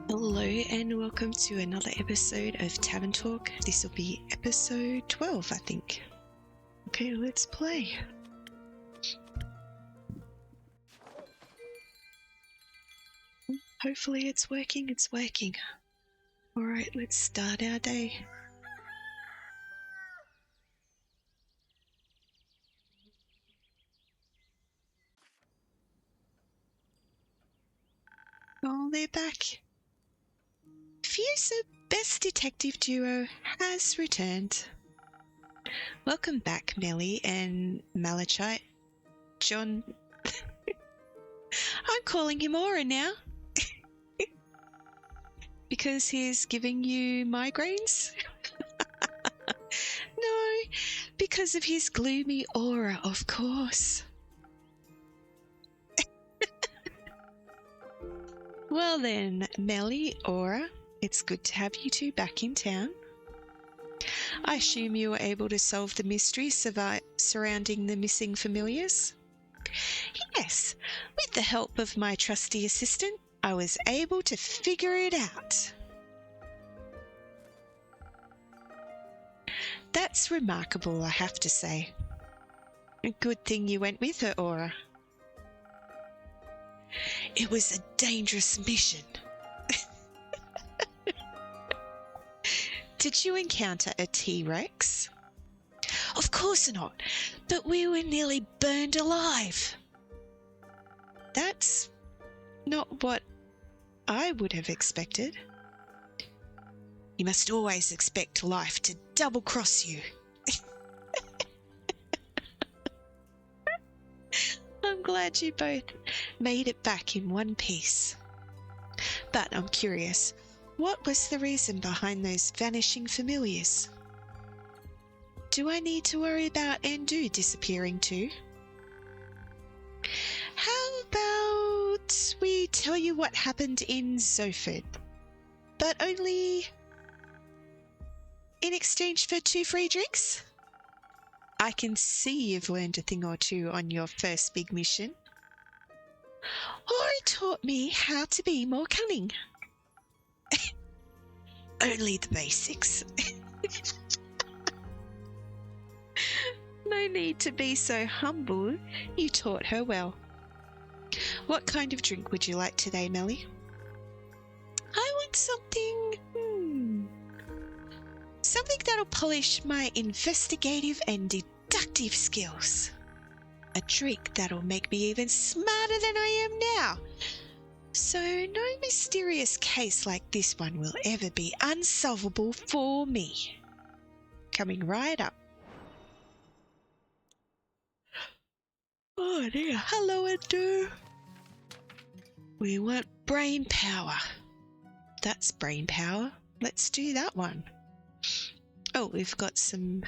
Hello and welcome to another episode of Tavern Talk. This will be episode 12, I think. Okay, let's play. Hopefully it's working. Alright, let's start our day. Oh, they're back. Fuse, best detective duo, has returned. Welcome back, Melly and Malachite. John... I'm calling him Aura now. Because he's giving you migraines? No, because of his gloomy aura, of course. Well then, Melly, Aura, it's good to have you two back in town. I assume you were able to solve the mystery surrounding the missing familiars? Yes, with the help of my trusty assistant, I was able to figure it out. That's remarkable, I have to say. A good thing you went with her, Aura. It was a dangerous mission. Did you encounter a T-Rex? Of course not, but we were nearly burned alive. That's not what I would have expected. You must always expect life to double-cross you. I'm glad you both made it back in one piece. But I'm curious, what was the reason behind those vanishing familiars? Do I need to worry about Endu disappearing too? How about we tell you what happened in Zoford, but only in exchange for 2 free drinks? I can see you've learned a thing or two on your first big mission. Ori taught me how to be more cunning. Only the basics. No need to be so humble. You taught her well. What kind of drink would you like today, Melly? I want something that'll polish my investigative and deductive skills. A drink that'll make me even smarter than I am now. So no mysterious case like this one will ever be unsolvable for me. Coming right up. Oh dear. Hello, Endu. We want brain power. That's brain power. Let's do that one. Oh, we've got some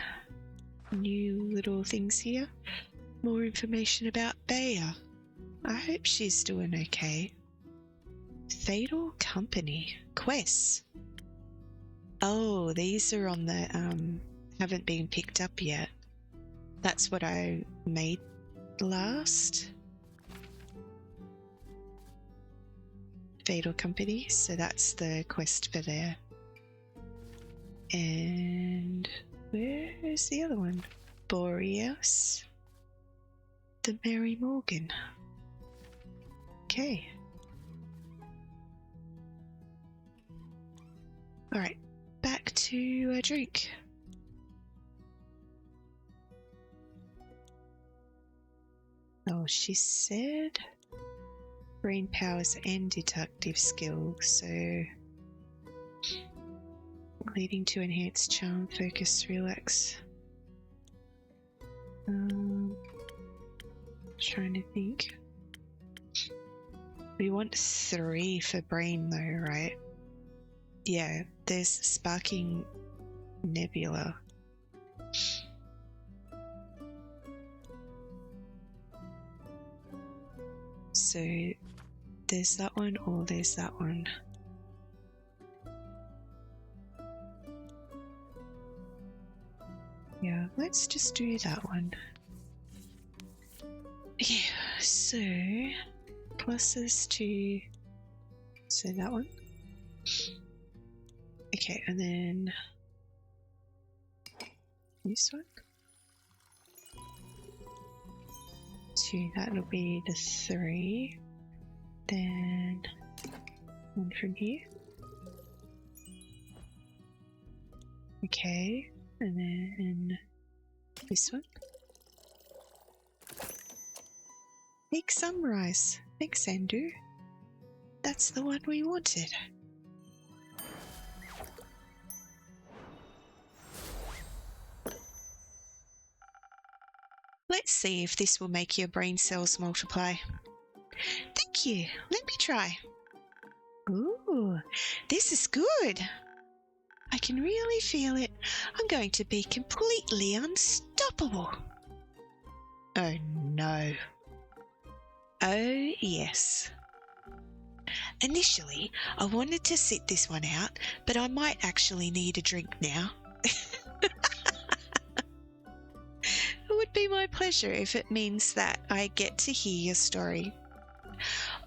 new little things here. More information about Bea. I hope she's doing okay. Fatal Company. Quests. Oh, these are on the, haven't been picked up yet. That's what I made last. Fatal Company, so that's the quest for there. And where is the other one? Boreas. The Mary Morgan. Okay. Alright, back to a drink. Oh, she said brain powers and deductive skills, so leading to enhanced charm, focus, relax. Trying to think. We want 3 for brain though, right? Yeah, there's Sparking Nebula. So there's that one or there's that one. Yeah, let's just do that one. Yeah, so pluses to, so that one. Okay, and then this one. 2, that'll be the 3. Then 1 from here. Okay, and then this one. Big sunrise. Thanks, Andrew. That's the one we wanted. Let's see if this will make your brain cells multiply. Thank you. Let me try. Ooh, this is good. I can really feel it. I'm going to be completely unstoppable. Oh no. Oh yes. Initially, I wanted to sit this one out, but I might actually need a drink now. It would be my pleasure if it means that I get to hear your story.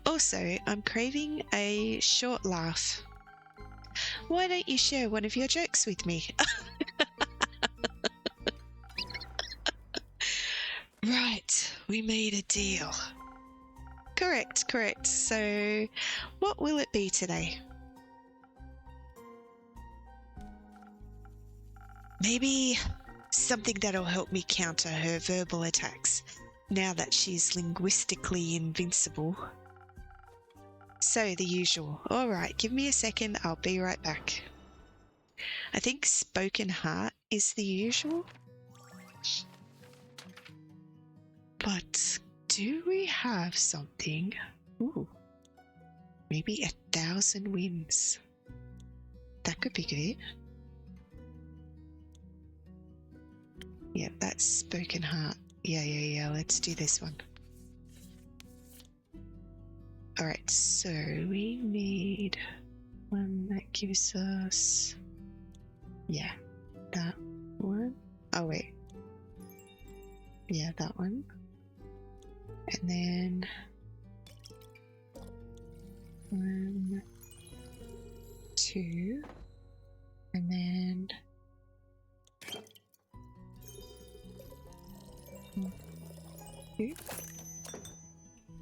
Also, I'm craving a short laugh. Why don't you share one of your jokes with me? Right, we made a deal. Correct. So, what will it be today? Maybe something that'll help me counter her verbal attacks, now that she's linguistically invincible. So, the usual. Alright, give me a second, I'll be right back. I think spoken heart is the usual. But do we have something? Ooh, maybe 1,000 wins. That could be good. Yeah, that's spoken heart. Yeah, let's do this one. Alright, so we need one that gives us... Yeah, that one. Oh, wait. Yeah, that one. And then... 1, 2, and then... 2.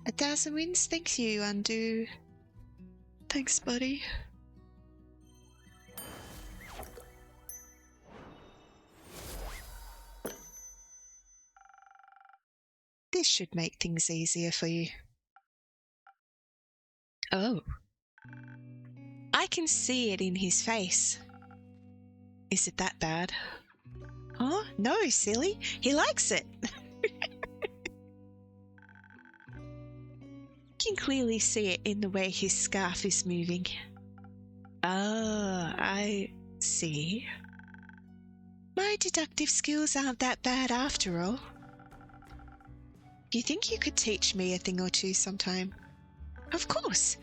1,000 wins, thank you, Undo. Thanks, buddy. This should make things easier for you. Oh. I can see it in his face. Is it that bad? Oh, no, silly. He likes it. You can clearly see it in the way his scarf is moving. Oh, I see. My deductive skills aren't that bad after all. Do you think you could teach me a thing or two sometime? Of course.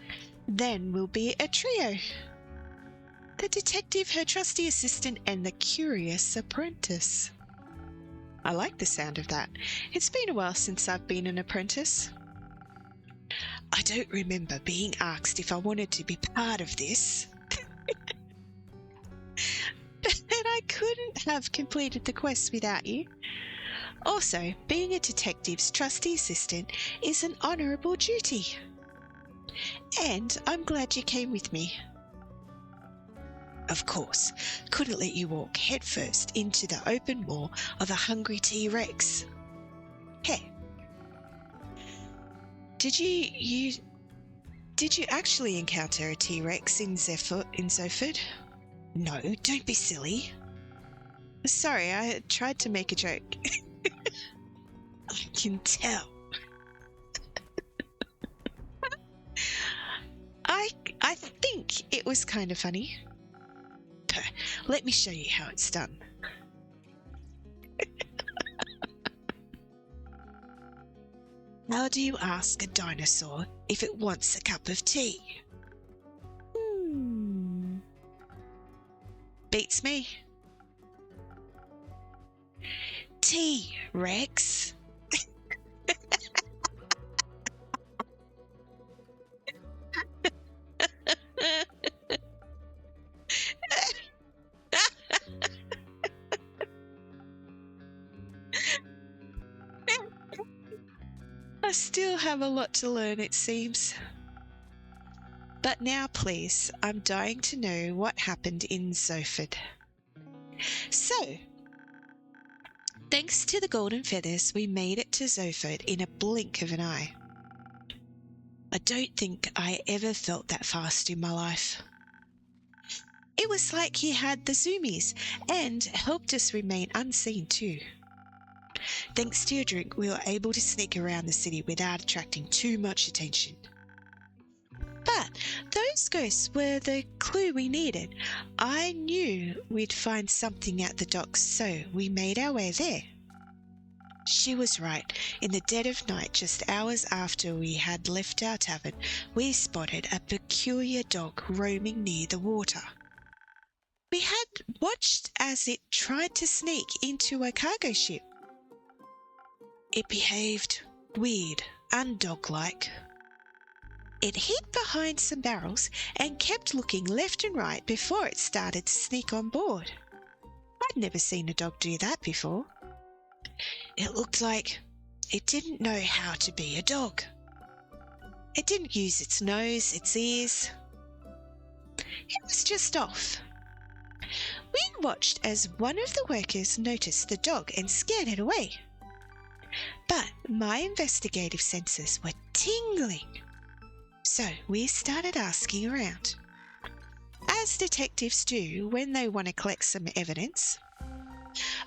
Then we'll be a trio. The detective, her trusty assistant, and the curious apprentice. I like the sound of that. It's been a while since I've been an apprentice. I don't remember being asked if I wanted to be part of this. But I couldn't have completed the quest without you. Also, being a detective's trusty assistant is an honourable duty. And I'm glad you came with me. Of course, couldn't let you walk headfirst into the open maw of a hungry T-Rex. Hey, did you actually encounter a T-Rex in Zoford? No, don't be silly. Sorry, I tried to make a joke. I can tell. I think it was kind of funny. Let me show you how it's done. How do you ask a dinosaur if it wants a cup of tea? Beats me. T-Rex. still have a lot to learn, it seems. But now, please, I'm dying to know what happened in Zoford. So, thanks to the golden feathers, we made it to Zoford in a blink of an eye. I don't think I ever felt that fast in my life. It was like he had the zoomies and helped us remain unseen too. Thanks to your drink, we were able to sneak around the city without attracting too much attention. But those ghosts were the clue we needed. I knew we'd find something at the docks, so we made our way there. She was right. In the dead of night, just hours after we had left our tavern, we spotted a peculiar dog roaming near the water. We had watched as it tried to sneak into a cargo ship. It behaved weird, undog-like. It hid behind some barrels and kept looking left and right before it started to sneak on board. I'd never seen a dog do that before. It looked like it didn't know how to be a dog. It didn't use its nose, its ears. It was just off. We watched as one of the workers noticed the dog and scared it away. But my investigative senses were tingling. So we started asking around, as detectives do when they want to collect some evidence.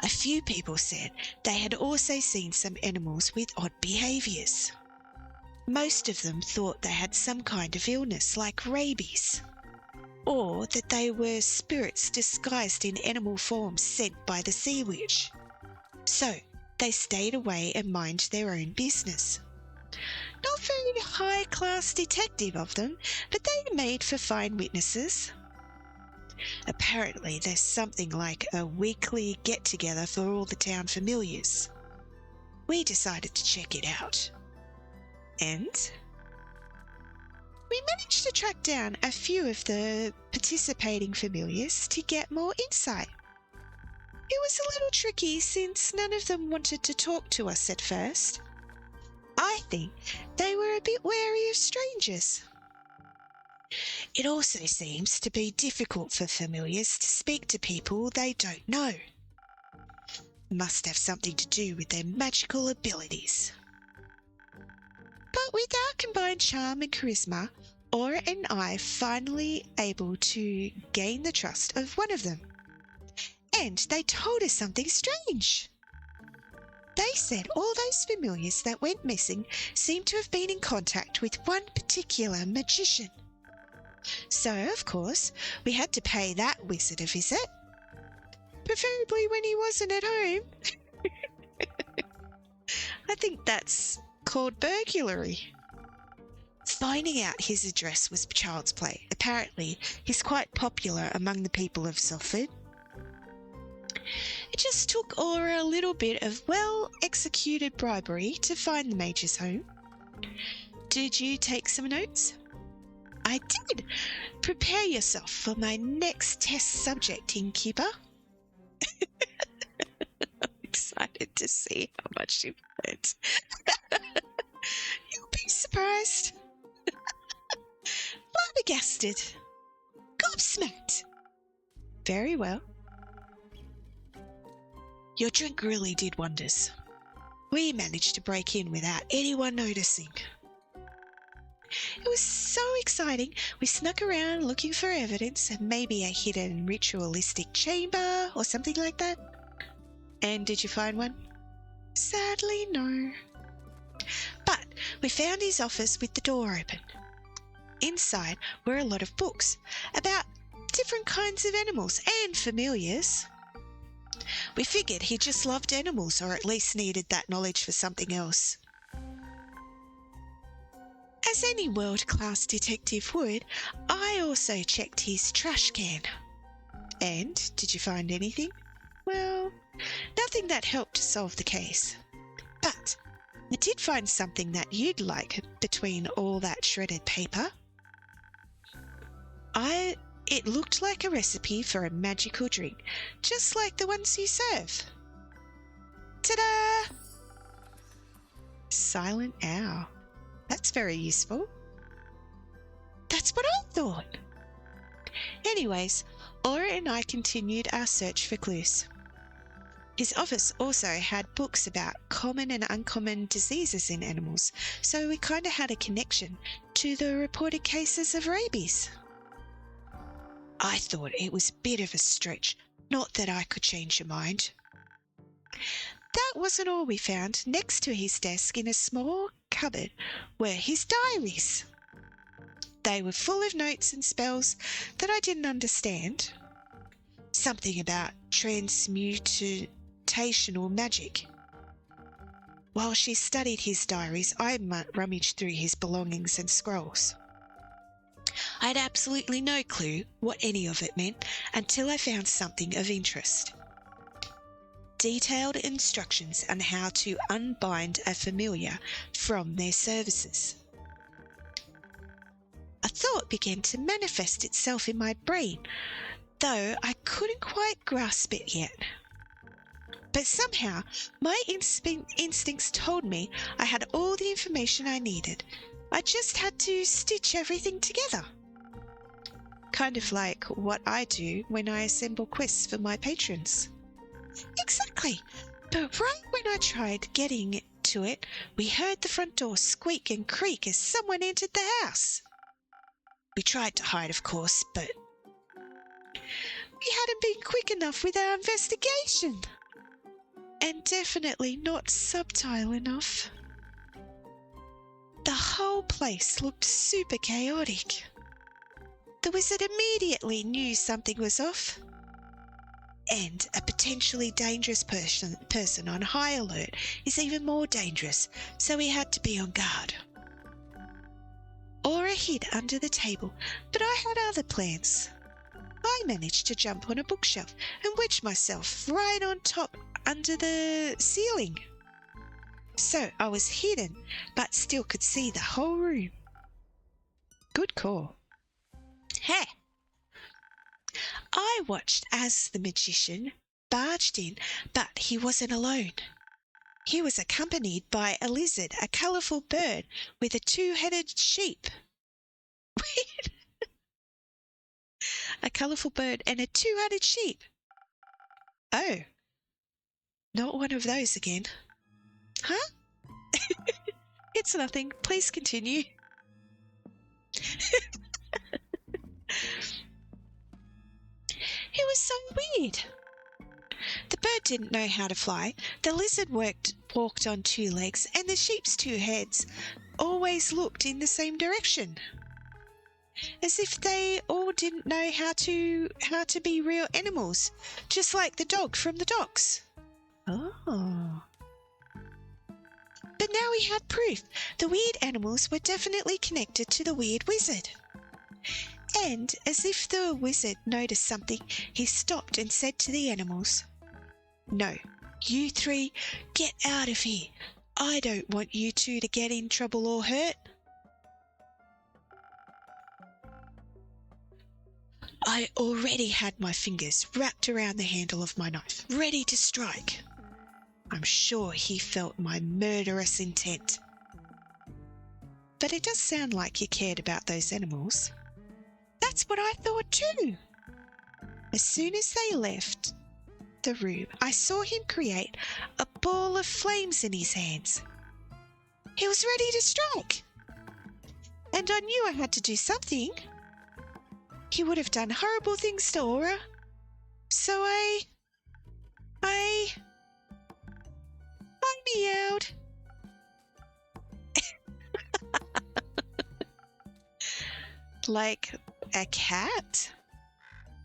A few people said they had also seen some animals with odd behaviours. Most of them thought they had some kind of illness like rabies, or that they were spirits disguised in animal form sent by the sea witch. So they stayed away and minded their own business. Not very high-class detective of them, but they made for fine witnesses. Apparently there's something like a weekly get-together for all the town familiars. We decided to check it out. And we managed to track down a few of the participating familiars to get more insight. It was a little tricky since none of them wanted to talk to us at first. I think they were a bit wary of strangers. It also seems to be difficult for familiars to speak to people they don't know. Must have something to do with their magical abilities. But with our combined charm and charisma, Aura and I finally able to gain the trust of one of them. And they told us something strange. They said all those familiars that went missing seemed to have been in contact with one particular magician. So, of course, we had to pay that wizard a visit. Preferably when he wasn't at home. I think that's called burglary. Finding out his address was child's play. Apparently, he's quite popular among the people of Salford. It just took Aura a little bit of well-executed bribery to find the Major's home. Did you take some notes? I did. Prepare yourself for my next test subject, Innkeeper. I'm excited to see how much you've learned. You'll be surprised. Flabbergasted. Gobsmacked. Very well. Your drink really did wonders. We managed to break in without anyone noticing. It was so exciting. We snuck around looking for evidence and maybe a hidden ritualistic chamber or something like that. And did you find one? Sadly, no. But we found his office with the door open. Inside were a lot of books about different kinds of animals and familiars. We figured he just loved animals, or at least needed that knowledge for something else. As any world-class detective would, I also checked his trash can. And did you find anything? Well, nothing that helped to solve the case. But I did find something that you'd like between all that shredded paper. It looked like a recipe for a magical drink, just like the ones you serve. Ta-da! silent owl. That's very useful. That's what I thought. Anyways, Aura and I continued our search for clues. His office also had books about common and uncommon diseases in animals, so we kind of had a connection to the reported cases of rabies. I thought it was a bit of a stretch, not that I could change your mind. That wasn't all we found. Next to his desk in a small cupboard were his diaries. They were full of notes and spells that I didn't understand. Something about transmutational magic. While she studied his diaries, I rummaged through his belongings and scrolls. I had absolutely no clue what any of it meant until I found something of interest. Detailed instructions on how to unbind a familiar from their services. A thought began to manifest itself in my brain, though I couldn't quite grasp it yet. But somehow, my instincts told me I had all the information I needed. I just had to stitch everything together. Kind of like what I do when I assemble quests for my patrons. Exactly. But right when I tried getting to it, we heard the front door squeak and creak as someone entered the house. We tried to hide, of course, but we hadn't been quick enough with our investigation. And definitely not subtle enough. The whole place looked super chaotic. The wizard immediately knew something was off. And a potentially dangerous person on high alert is even more dangerous, so he had to be on guard. Aura hid under the table, but I had other plans. I managed to jump on a bookshelf and wedge myself right on top under the ceiling. So I was hidden, but still could see the whole room. Good call. Hey! I watched as the magician barged in, but he wasn't alone. He was accompanied by a lizard, a colourful bird with a two-headed sheep. A colourful bird and a two-headed sheep. Oh, not one of those again. Huh? It's nothing. Please continue. It was so weird. The bird didn't know how to fly, the lizard walked on two legs, and the sheep's two heads always looked in the same direction. As if they all didn't know how to be real animals, just like the dog from the docks. Oh. But now we had proof. The weird animals were definitely connected to the weird wizard. And, as if the wizard noticed something, he stopped and said to the animals, "No, you three, get out of here. I don't want you two to get in trouble or hurt." I already had my fingers wrapped around the handle of my knife, ready to strike. I'm sure he felt my murderous intent. But it does sound like he cared about those animals. That's what I thought too. As soon as they left the room, I saw him create a ball of flames in his hands. He was ready to strike. And I knew I had to do something. He would have done horrible things to Aura. So I meowed. Like a cat?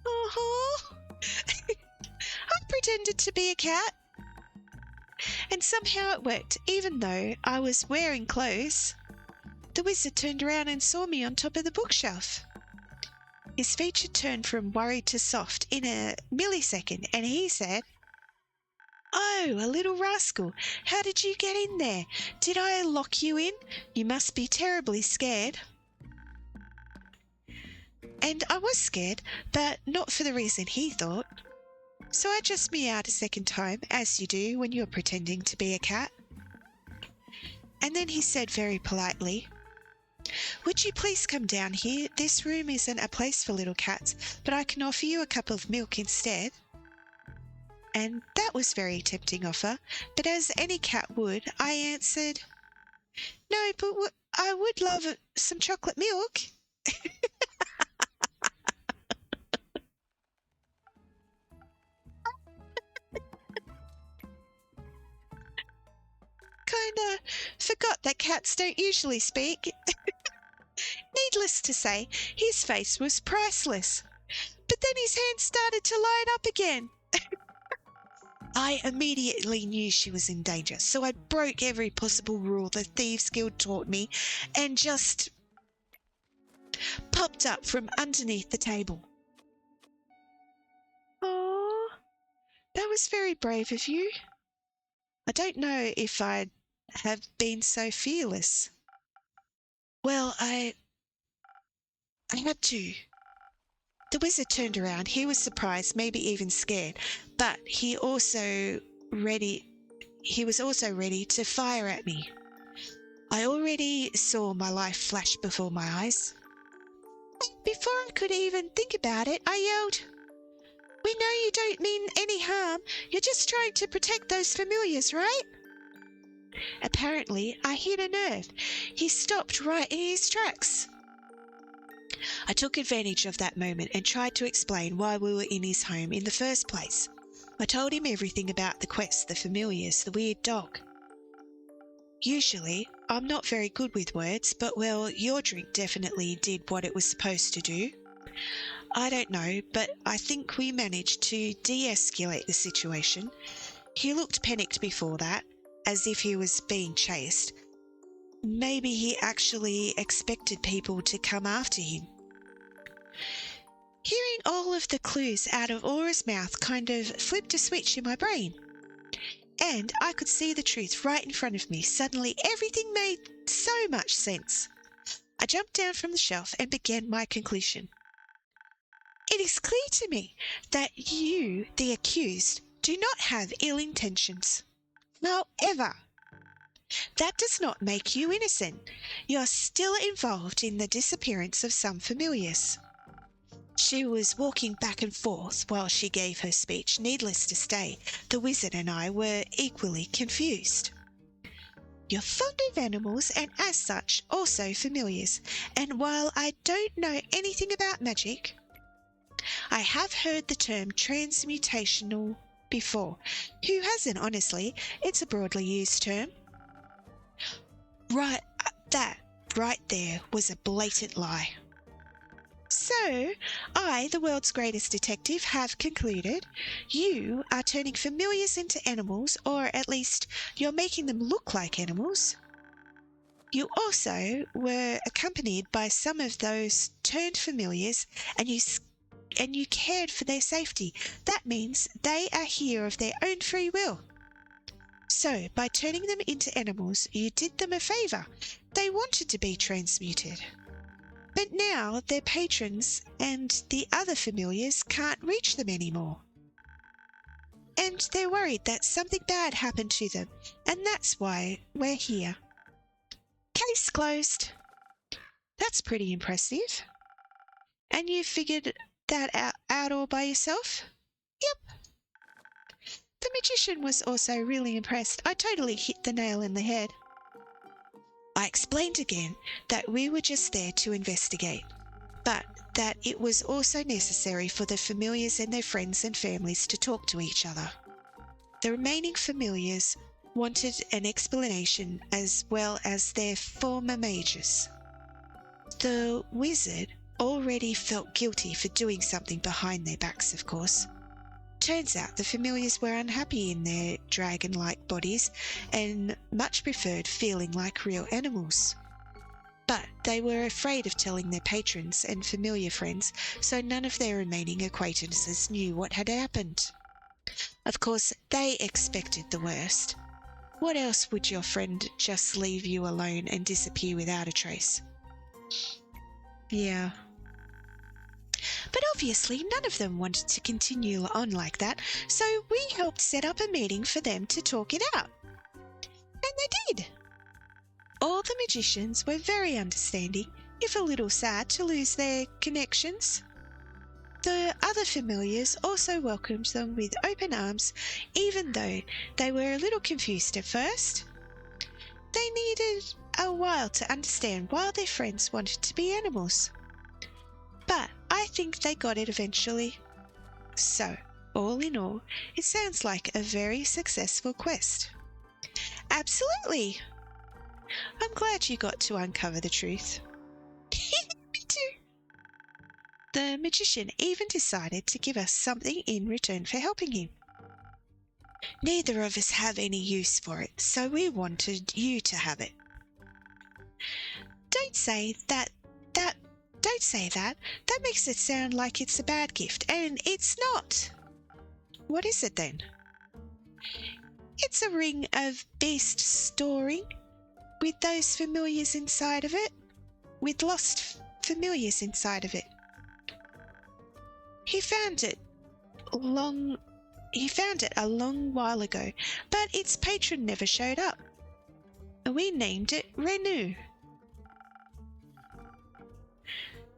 Uh-huh. I pretended to be a cat. And somehow it worked, even though I was wearing clothes. The wizard turned around and saw me on top of the bookshelf. His feature turned from worried to soft in a millisecond, and he said, "Oh, a little rascal, how did you get in there? Did I lock you in? You must be terribly scared." And I was scared, but not for the reason he thought. So I just meowed a second time, as you do when you're pretending to be a cat. And then he said very politely, "Would you please come down here? This room isn't a place for little cats, but I can offer you a cup of milk instead." And that was a very tempting offer, but as any cat would, I answered, "No, but I would love some chocolate milk." Kinda forgot that cats don't usually speak. Needless to say, his face was priceless. But then his hand started to light up again. I immediately knew she was in danger, so I broke every possible rule the Thieves Guild taught me and just popped up from underneath the table. Oh, that was very brave of you. I don't know if I'd have been so fearless. Well, I had to. The wizard turned around. He was surprised, maybe even scared, but he was also ready to fire at me. I already saw my life flash before my eyes. Before I could even think about it, I yelled, "We know you don't mean any harm. You're just trying to protect those familiars, right?" Apparently, I hit a nerve. He stopped right in his tracks. I took advantage of that moment and tried to explain why we were in his home in the first place. I told him everything about the quest, the familiars, the weird dog. Usually, I'm not very good with words, but well, your drink definitely did what it was supposed to do. I don't know, but I think we managed to de-escalate the situation. He looked panicked before that, as if he was being chased. Maybe he actually expected people to come after him. Hearing all of the clues out of Aura's mouth kind of flipped a switch in my brain. And I could see the truth right in front of me. Suddenly, everything made so much sense. I jumped down from the shelf and began my conclusion. It is clear to me that you, the accused, do not have ill intentions. However, that does not make you innocent. You are still involved in the disappearance of some familiars. She was walking back and forth while she gave her speech. Needless to say, the wizard and I were equally confused. You're fond of animals and as such also familiars, and while I don't know anything about magic, I have heard the term transmutational before. Who hasn't, honestly? It's a broadly used term. That right there was a blatant lie. So, I, the world's greatest detective, have concluded you are turning familiars into animals, or at least you're making them look like animals. You also were accompanied by some of those turned familiars, and you cared for their safety. That means they are here of their own free will. So, by turning them into animals, you did them a favour. They wanted to be transmuted. But now their patrons and the other familiars can't reach them anymore. And they're worried that something bad happened to them, and that's why we're here. Case closed. That's pretty impressive. And you figured that out all by yourself? Yep. The magician was also really impressed. I totally hit the nail in the head. I explained again that we were just there to investigate, but that it was also necessary for the familiars and their friends and families to talk to each other. The remaining familiars wanted an explanation as well as their former mages. The wizard already felt guilty for doing something behind their backs, of course. Turns out the familiars were unhappy in their dragon-like bodies and much preferred feeling like real animals. But they were afraid of telling their patrons and familiar friends, so none of their remaining acquaintances knew what had happened. Of course, they expected the worst. What else would your friend just leave you alone and disappear without a trace? Yeah. But obviously none of them wanted to continue on like that, so we helped set up a meeting for them to talk it out. And they did. All the magicians were very understanding, if a little sad to lose their connections. The other familiars also welcomed them with open arms, even though they were a little confused at first. They needed a while to understand why their friends wanted to be animals. But I think they got it eventually. So, all in all, it sounds like a very successful quest. Absolutely! I'm glad you got to uncover the truth. Me too. The magician even decided to give us something in return for helping him. Neither of us have any use for it, so we wanted you to have it. Don't say that. Don't say that. That makes it sound like it's a bad gift, and it's not. What is it then? It's a ring of beast storing, with those familiars inside of it, with lost familiars inside of it. He found it a long while ago, but its patron never showed up. We named it Renew.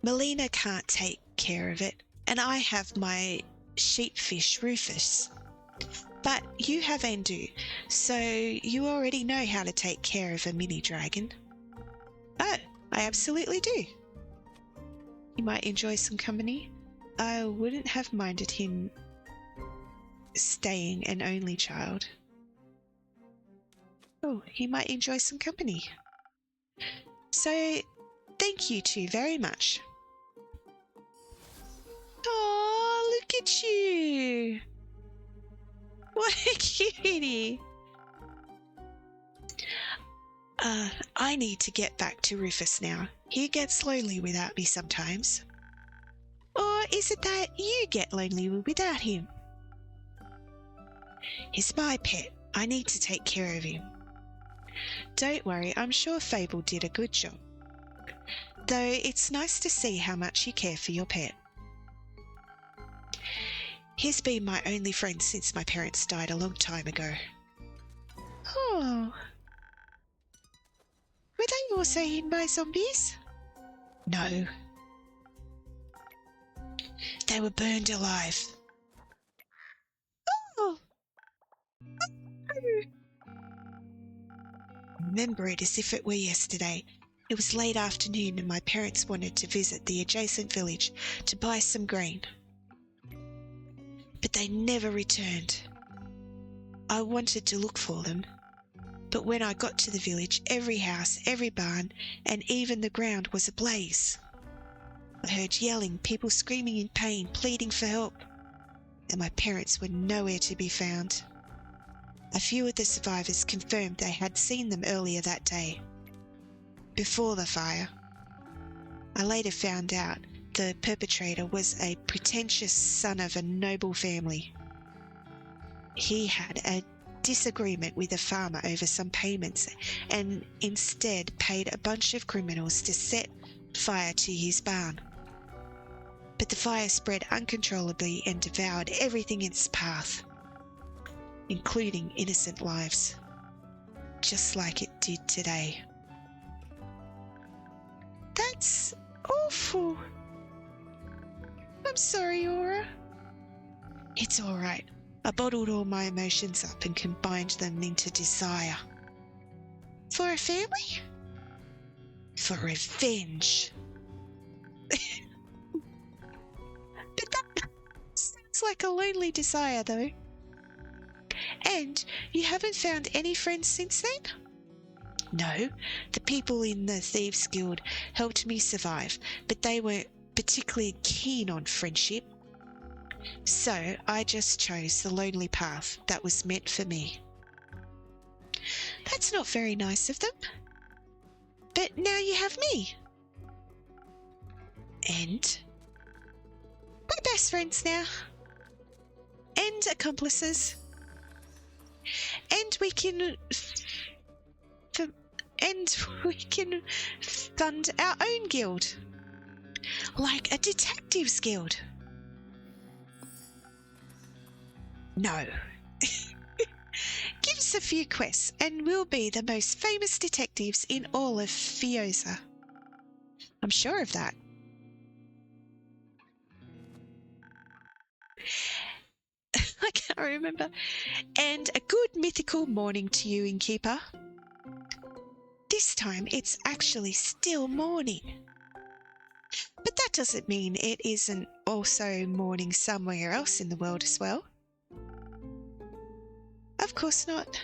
Melina can't take care of it, and I have my sheepfish Rufus. But you have Endu, so you already know how to take care of a mini dragon. Oh, I absolutely do. You might enjoy some company. I wouldn't have minded him staying an only child. Oh, he might enjoy some company. So, thank you two very much. Oh, look at you. What a cutie. I need to get back to Rufus now. He gets lonely without me sometimes. Or is it that you get lonely without him? He's my pet. I need to take care of him. Don't worry, I'm sure Fable did a good job. Though it's nice to see how much you care for your pet. He's been my only friend since my parents died a long time ago. Oh. Were they also eaten by zombies? No. They were burned alive. Oh. I remember it as if it were yesterday. It was late afternoon and my parents wanted to visit the adjacent village to buy some grain. But they never returned. I wanted to look for them, but when I got to the village, every house, every barn, and even the ground was ablaze. I heard yelling, people screaming in pain, pleading for help, and my parents were nowhere to be found. A few of the survivors confirmed they had seen them earlier that day, before the fire. I later found out the perpetrator was a pretentious son of a noble family. He had a disagreement with a farmer over some payments and instead paid a bunch of criminals to set fire to his barn. But the fire spread uncontrollably and devoured everything in its path, including innocent lives, just like it did today. That's awful. I'm sorry, Aura. It's all right. I bottled all my emotions up and combined them into desire. For a family? For revenge. But that sounds like a lonely desire, though. And you haven't found any friends since then? No, the people in the Thieves Guild helped me survive, but they weren't particularly keen on friendship. So I just chose the lonely path that was meant for me. That's not very nice of them. But now you have me. And we're best friends now. And accomplices. And we can fund our own guild. Like a detectives guild. us a few quests and we'll be the most famous detectives in all of Fiosa. I'm sure of that. I can't remember. And a good mythical morning to you, Innkeeper. This time it's actually still morning. But that doesn't mean it isn't also morning somewhere else in the world as well. Of course not.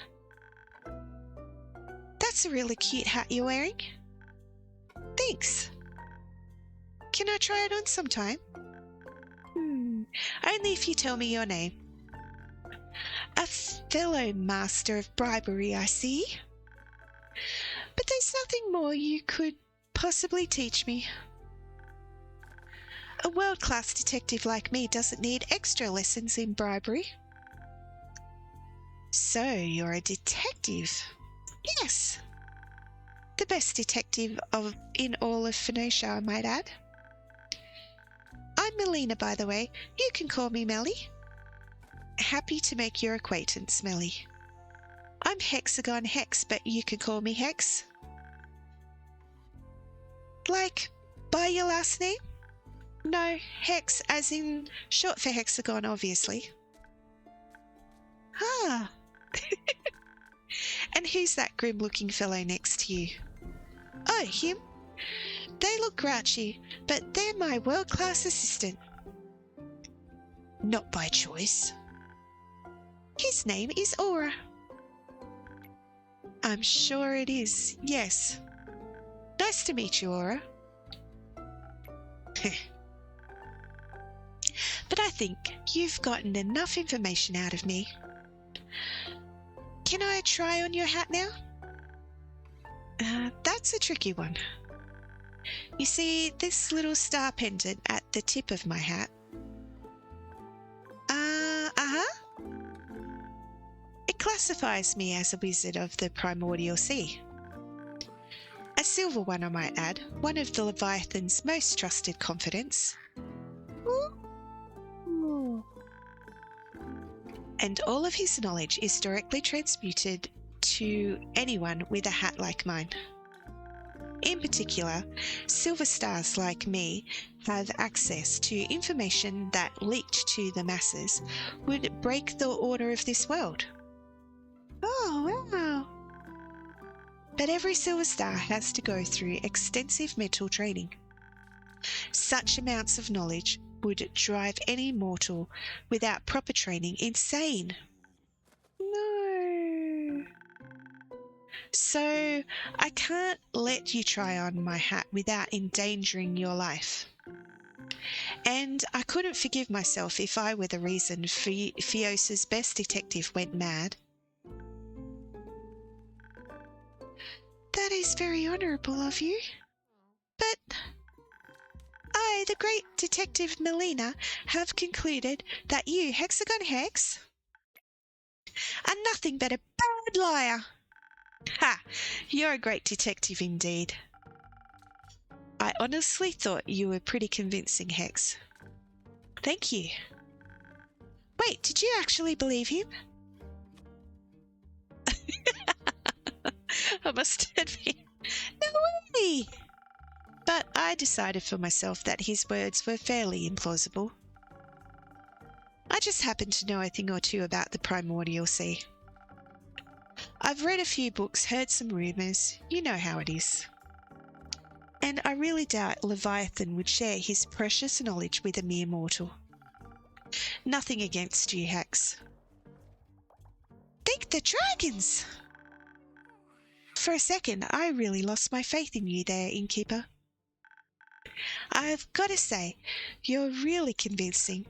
That's a really cute hat you're wearing. Thanks. Can I try it on sometime? Only if you tell me your name. A fellow master of bribery, I see. But there's nothing more you could possibly teach me. A world-class detective like me doesn't need extra lessons in bribery. So you're a detective? Yes. The best detective in all of Phoenicia, I might add. I'm Melina, by the way. You can call me Melly. Happy to make your acquaintance, Melly. I'm Hexagon Hex, but you can call me Hex. Like, by your last name? No, Hex as in short for Hexagon, obviously. Ah. And who's that grim-looking fellow next to you? Oh, him? They look grouchy, but they're my world-class assistant. Not by choice. His name is Aura. I'm sure it is, yes. Nice to meet you, Aura. But I think you've gotten enough information out of me. Can I try on your hat now? That's a tricky one. You see this little star pendant at the tip of my hat? It classifies me as a wizard of the primordial sea. A silver one, I might add, one of the Leviathan's most trusted confidants. Ooh. And all of his knowledge is directly transmuted to anyone with a hat like mine. In particular, silver stars like me have access to information that, leaked to the masses, would break the order of this world. Oh, wow. But every silver star has to go through extensive mental training. Such amounts of knowledge would drive any mortal without proper training insane. No. So I can't let you try on my hat without endangering your life. And I couldn't forgive myself if I were the reason Fiosa's best detective went mad. That is very honourable of you. But I, the great detective Melina, have concluded that you, Hexagon Hex, are nothing but a bad liar. Ha! You're a great detective indeed. I honestly thought you were pretty convincing, Hex. Thank you. Wait, did you actually believe him? I must admit, no way! But I decided for myself that his words were fairly implausible. I just happen to know a thing or two about the primordial sea. I've read a few books, heard some rumours, you know how it is. And I really doubt Leviathan would share his precious knowledge with a mere mortal. Nothing against you, Hex. Thank the dragons! For a second, I really lost my faith in you there, Innkeeper. I've got to say, you're really convincing.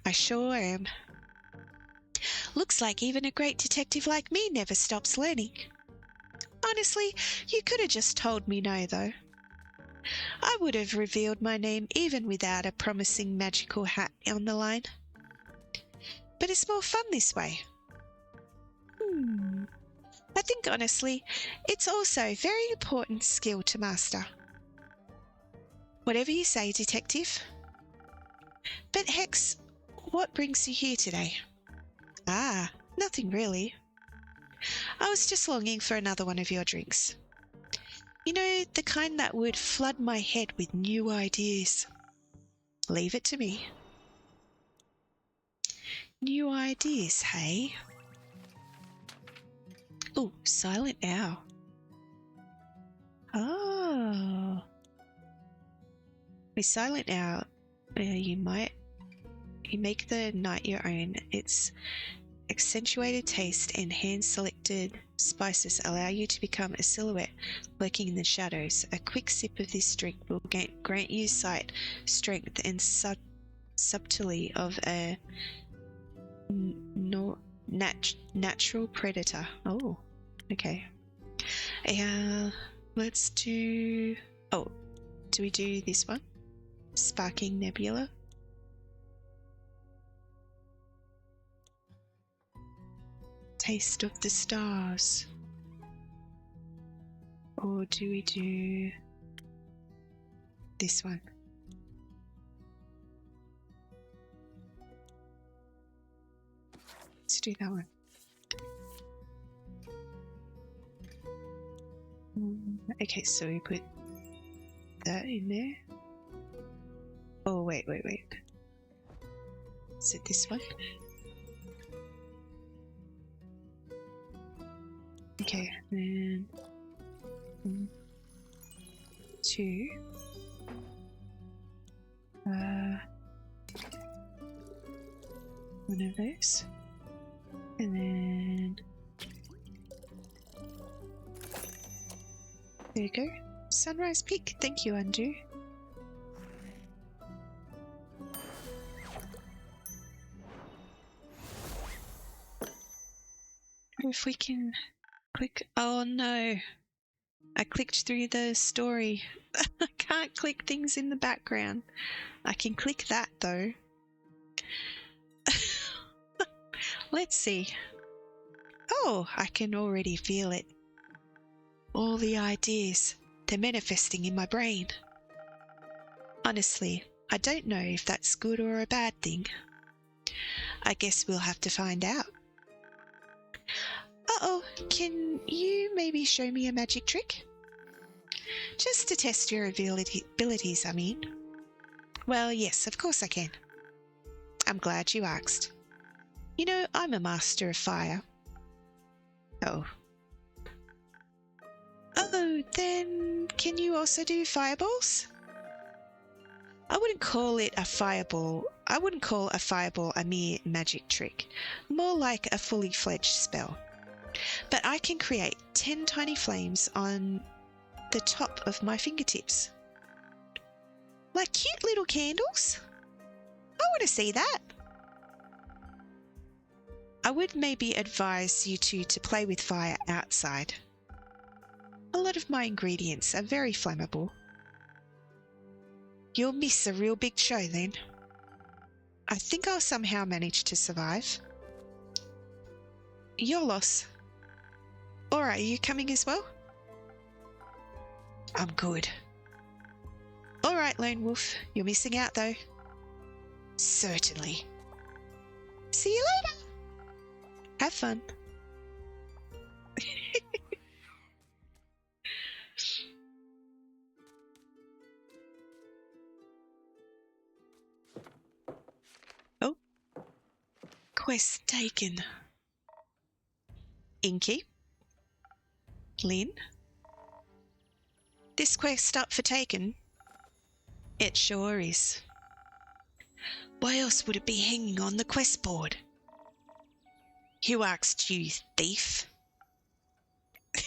I sure am. Looks like even a great detective like me never stops learning. Honestly, you could have just told me no, though. I would have revealed my name even without a promising magical hat on the line. But it's more fun this way. I think, honestly, it's also a very important skill to master. Whatever you say, detective. But Hex, what brings you here today? Ah, nothing really. I was just longing for another one of your drinks. You know, the kind that would flood my head with new ideas. Leave it to me. New ideas, hey? Oh, silent owl. Oh. With silent owl, you make the night your own. Its accentuated taste and hand-selected spices allow you to become a silhouette lurking in the shadows. A quick sip of this drink will grant you sight, strength, and subtlety of a natural predator. Oh, okay. Let's do... Oh, do we do this one? Sparking Nebula? Taste of the Stars. Or do we do this one? Let's do that one. Okay, so we put that in there. Oh, wait. Is it this one? Okay, then 1, 2. One of those. And then there you go. Sunrise Peak. Thank you, Undo. If we can click... Oh no, I clicked through the story. I can't click things in the background. I can click that though. Let's see. Oh, I can already feel it. All the ideas, they're manifesting in my brain. Honestly, I don't know if that's good or a bad thing. I guess we'll have to find out. Uh-oh, can you maybe show me a magic trick? Just to test your abilities, I mean. Well, yes, of course I can. I'm glad you asked. You know, I'm a master of fire. Oh. Oh, then can you also do fireballs? I wouldn't call it a fireball. I wouldn't call a fireball a mere magic trick. More like a fully fledged spell. But I can create 10 tiny flames on the top of my fingertips. Like cute little candles. I want to see that. I would maybe advise you two to play with fire outside. A lot of my ingredients are very flammable. You'll miss a real big show then. I think I'll somehow manage to survive. Your loss. Alright, are you coming as well? I'm good. Alright, Lone Wolf, you're missing out though. Certainly. See you later. Have fun. Oh. Quest taken. Inky. Lynn. This quest up for taken? It sure is. Why else would it be hanging on the quest board? Who asked you, thief? Oh,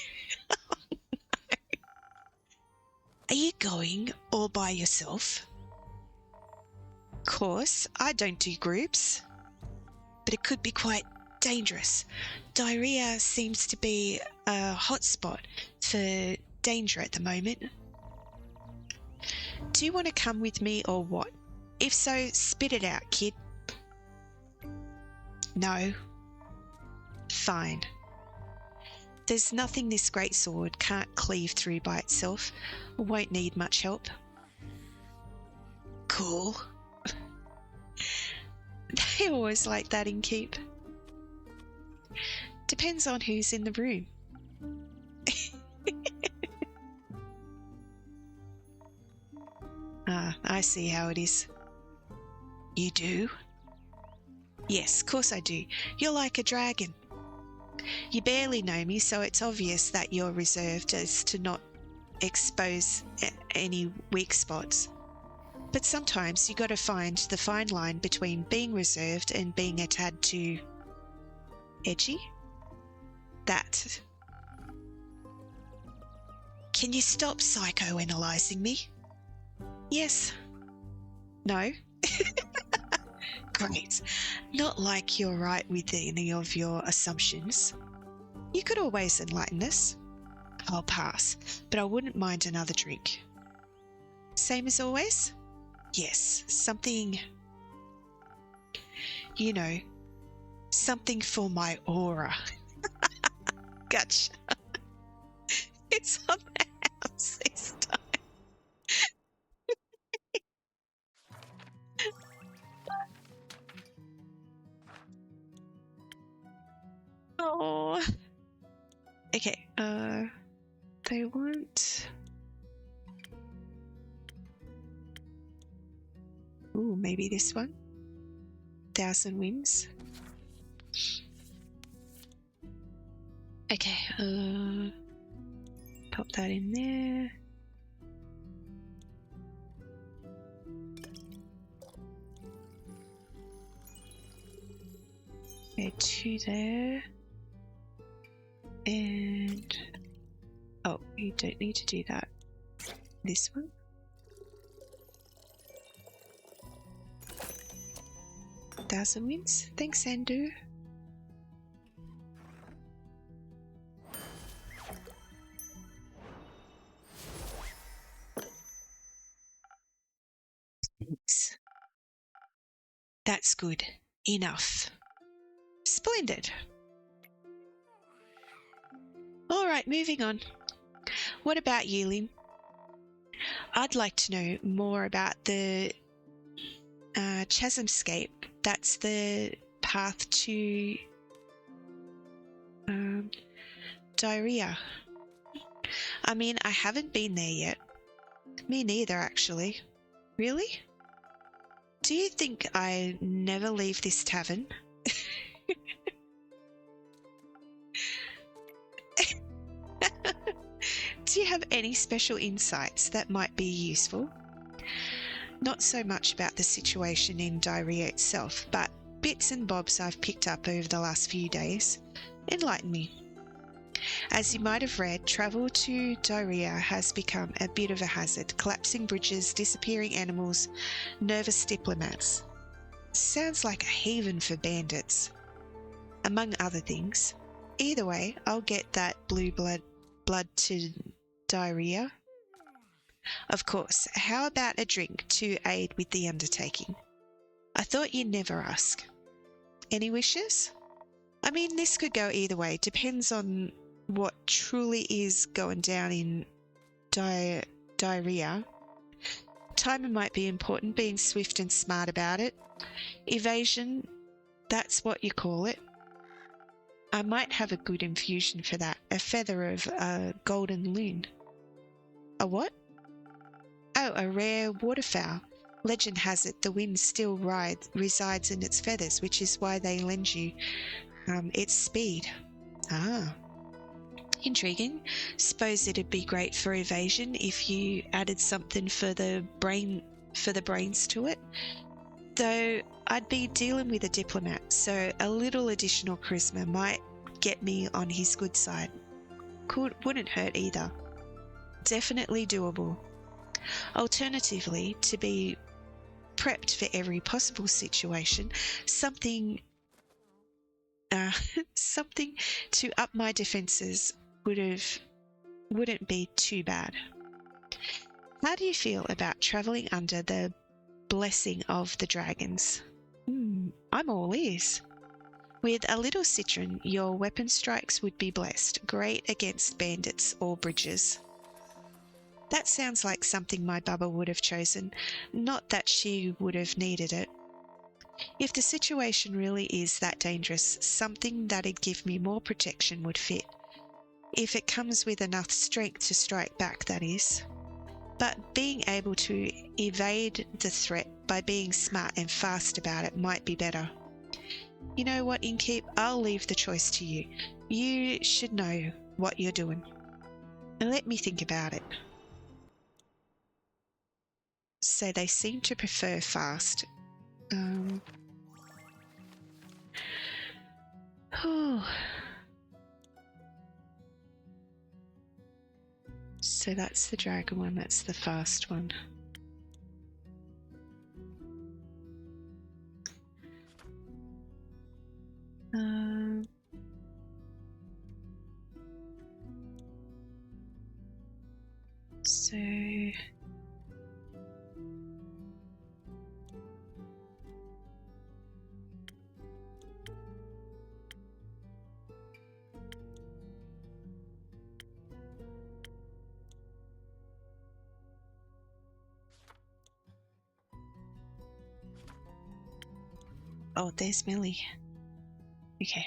no. Are you going all by yourself? Of course, I don't do groups. But it could be quite dangerous. Diarrhea seems to be a hotspot for danger at the moment. Do you want to come with me or what? If so, spit it out, kid. No. Fine. There's nothing this great sword can't cleave through by itself. Won't need much help. Cool. They always like that in Keep. Depends on who's in the room. Ah, I see how it is. You do? Yes, of course I do. You're like a dragon. You barely know me, so it's obvious that you're reserved as to not expose any weak spots. But sometimes you got to find the fine line between being reserved and being a tad too edgy. That. Can you stop psychoanalyzing me? Yes. No. Great. Not like you're right with any of your assumptions. You could always enlighten us. I'll pass, but I wouldn't mind another drink. Same as always? Yes, something, you know, something for my aura. Gotcha. It's on the house this time. Oh. Okay, they want... Ooh, maybe this one. 1,000 wins. Okay, pop that in there. Okay, 2 there. And... Oh, you don't need to do that. This one. Thousand wins. Thanks, Andrew. Thanks. That's good. Enough. Splendid. All right, moving on. What about you, Lynn? I'd like to know more about the Chasmscape. That's the path to diarrhea. I mean, I haven't been there yet. Me neither, actually. Really? Do you think I never leave this tavern? Do you have any special insights that might be useful? Not so much about the situation in diarrhea itself, but bits and bobs I've picked up over the last few days. Enlighten me. As you might have read, travel to diarrhea has become a bit of a hazard. Collapsing bridges, disappearing animals, nervous diplomats. Sounds like a haven for bandits. Among other things. Either way, I'll get that blue blood to diarrhea. Of course, how about a drink to aid with the undertaking? I thought you'd never ask. Any wishes? I mean, this could go either way. Depends on what truly is going down in diarrhea. Timing might be important, being swift and smart about it. Evasion, that's what you call it. I might have a good infusion for that. A feather of golden loon. A what? Oh, a rare waterfowl. Legend has it the wind still resides in its feathers, which is why they lend you its speed. Ah. Intriguing. Suppose it'd be great for evasion if you added something for the brains to it. Though I'd be dealing with a diplomat, so a little additional charisma might get me on his good side. Wouldn't hurt either. Definitely doable. Alternatively, to be prepped for every possible situation, something to up my defenses wouldn't be too bad. How do you feel about travelling under the blessing of the dragons? I'm all ears. With a little citron, your weapon strikes would be blessed, great against bandits or bridges. That sounds like something my Bubba would have chosen, not that she would have needed it. If the situation really is that dangerous, something that'd give me more protection would fit. If it comes with enough strength to strike back, that is. But being able to evade the threat by being smart and fast about it might be better. You know what, Innkeep? I'll leave the choice to you. You should know what you're doing. And let me think about it. So they seem to prefer fast. So that's the dragon one, that's the fast one. So oh, there's Millie. Okay.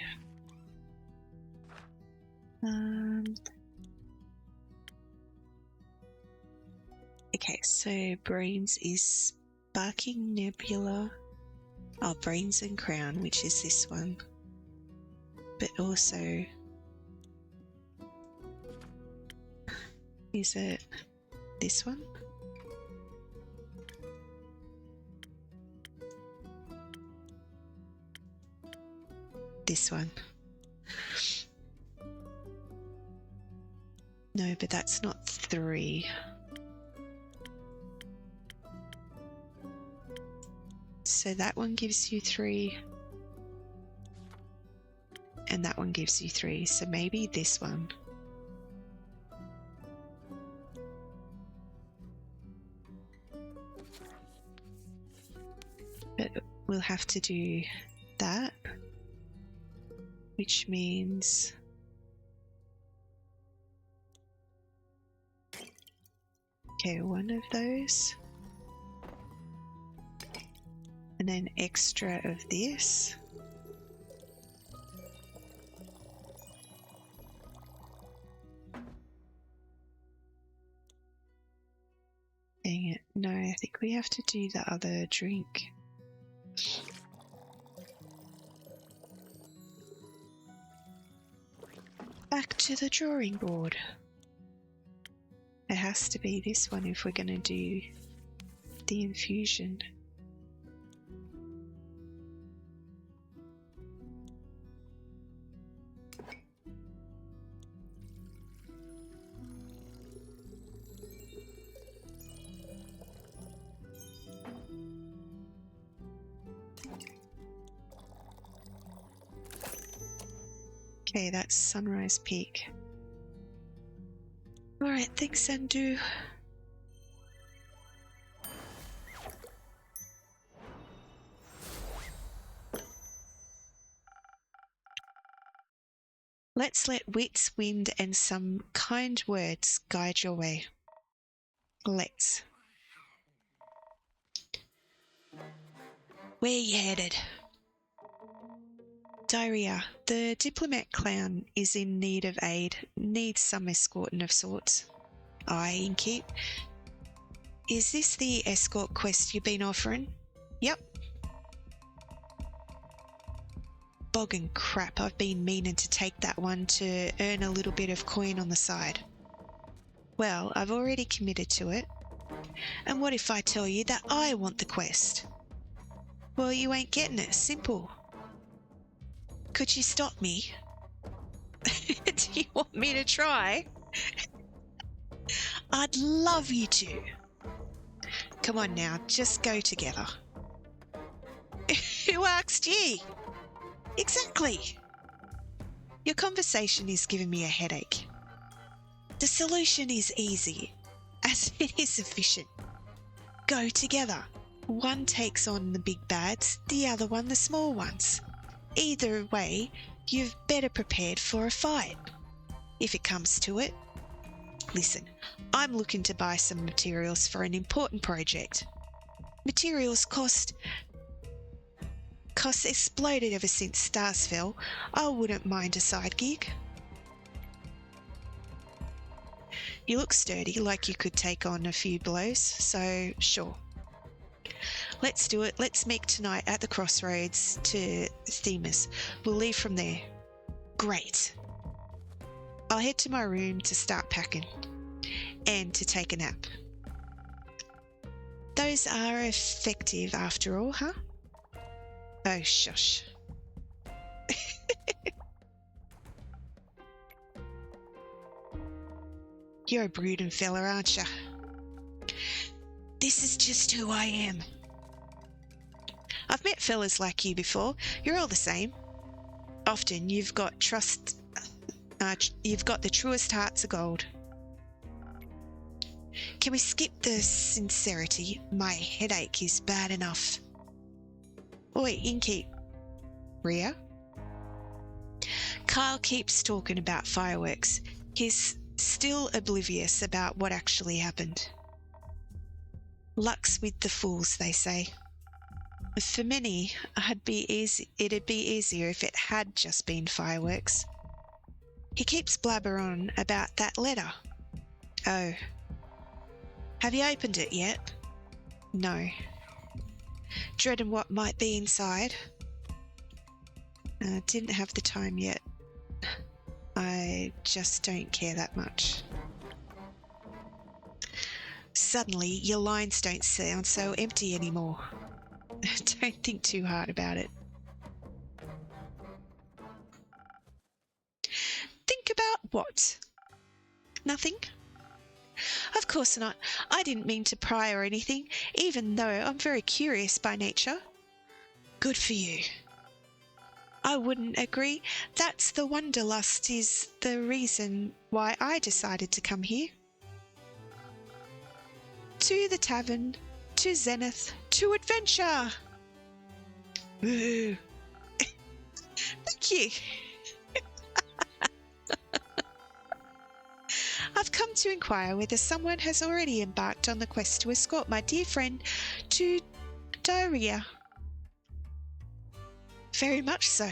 Okay, so Brains is Sparking Nebula. Oh, Brains and Crown, which is this one. But also, is it this one? This one. No, but that's not 3. So that one gives you 3. And that one gives you 3. So maybe this one. But we'll have to do that. Which means... Okay, one of those. And then extra of this. Dang it. No, I think we have to do the other drink. Back to the drawing board. It has to be this one if we're going to do the infusion. Okay, that's Sunrise Peak. Alright, thanks, Sandu. Let's let wits, wind, and some kind words guide your way. Let's. Where you headed? Diarrhea. The diplomat clown is in need of aid, needs some escorting of sorts. Aye, Innkeep. Is this the escort quest you've been offering? Yep. Boggin' crap, I've been meaning to take that one to earn a little bit of coin on the side. Well, I've already committed to it. And what if I tell you that I want the quest? Well, you ain't getting it. Simple. Could you stop me? Do you want me to try? I'd love you to. Come on now, just go together. Who asked you? Exactly. Your conversation is giving me a headache. The solution is easy, as it is efficient. Go together. One takes on the big bads, the other one the small ones. Either way, you've better prepared for a fight. If it comes to it. Listen, I'm looking to buy some materials for an important project. Materials cost... Costs exploded ever since stars fell. I wouldn't mind a side gig. You look sturdy, like you could take on a few blows, so sure. Let's do it. Let's meet tonight at the crossroads to Themis. We'll leave from there. Great. I'll head to my room to start packing. And to take a nap. Those are effective after all, huh? Oh, shush. You're a brooding fella, aren't you? This is just who I am. I've met fellas like you before. You're all the same. Often you've got the truest hearts of gold. Can we skip the sincerity? My headache is bad enough. Oi, Innkeeper. Rhea? Kyle keeps talking about fireworks. He's still oblivious about what actually happened. Luck's with the fools, they say. For many, it'd be easier if it had just been fireworks. He keeps blabber on about that letter. Oh. Have you opened it yet? No. Dreading what might be inside. Didn't have the time yet. I just don't care that much. Suddenly, your lines don't sound so empty anymore. Don't think too hard about it. Think about what? Nothing? Of course not. I didn't mean to pry or anything, even though I'm very curious by nature. Good for you. I wouldn't agree. That's the wanderlust is the reason why I decided to come here. To the tavern, to Zenith, to adventure. Woo. Thank you. I've come to inquire whether someone has already embarked on the quest to escort my dear friend to Diarrhea. Very much so.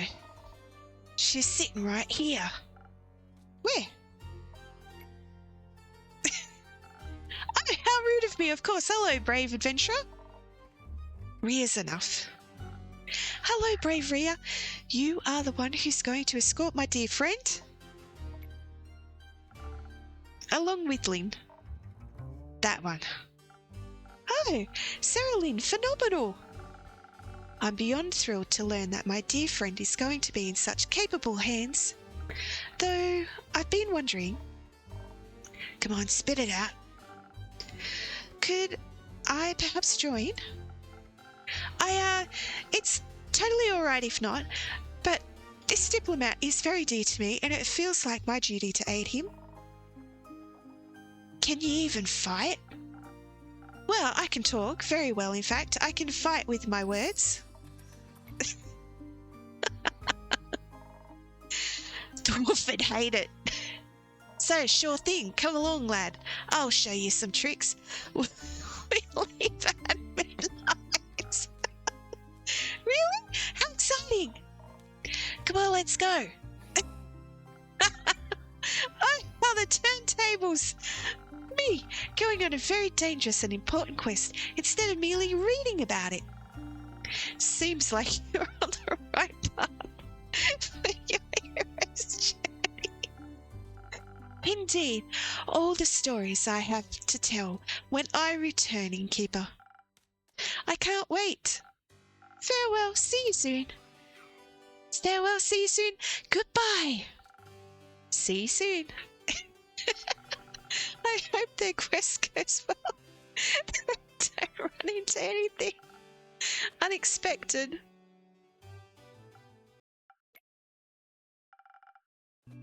She's sitting right here. Where? Oh, how rude of me, of course. Hello, brave adventurer. Rhea's enough. Hello, brave Rhea. You are the one who's going to escort my dear friend? Along with Lynn. That one. Oh, Sarah Lynn, phenomenal. I'm beyond thrilled to learn that my dear friend is going to be in such capable hands. Though, I've been wondering... Come on, spit it out. Could I perhaps join? It's totally alright if not, but this diplomat is very dear to me and it feels like my duty to aid him. Can you even fight? Well, I can talk very well, in fact. I can fight with my words. Dwarf would hate it. So, sure thing. Come along, lad. I'll show you some tricks. We leave at midnight. Really? How exciting. Come on, let's go. Oh, the turntables. Me, going on a very dangerous and important quest instead of merely reading about it. Seems like you're on the right path for your hero's journey. Indeed, all the stories I have to tell when I return, Innkeeper. I can't wait. Farewell, see you soon. Farewell, see you soon. Goodbye. See you soon. I hope their quest goes well. Don't run into anything unexpected.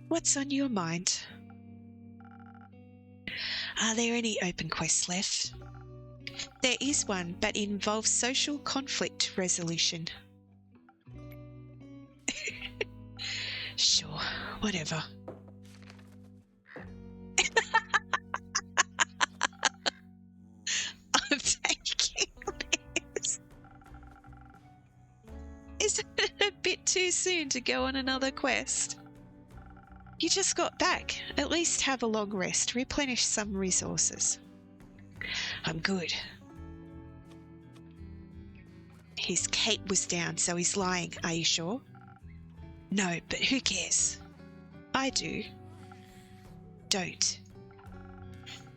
What's on your mind? Are there any open quests left? There is one, but it involves social conflict resolution. Sure, whatever. I'm taking this. Isn't it a bit too soon to go on another quest? You just got back. At least have a long rest. Replenish some resources. I'm good. His cape was down, so he's lying. Are you sure? No, but who cares? I do. Don't.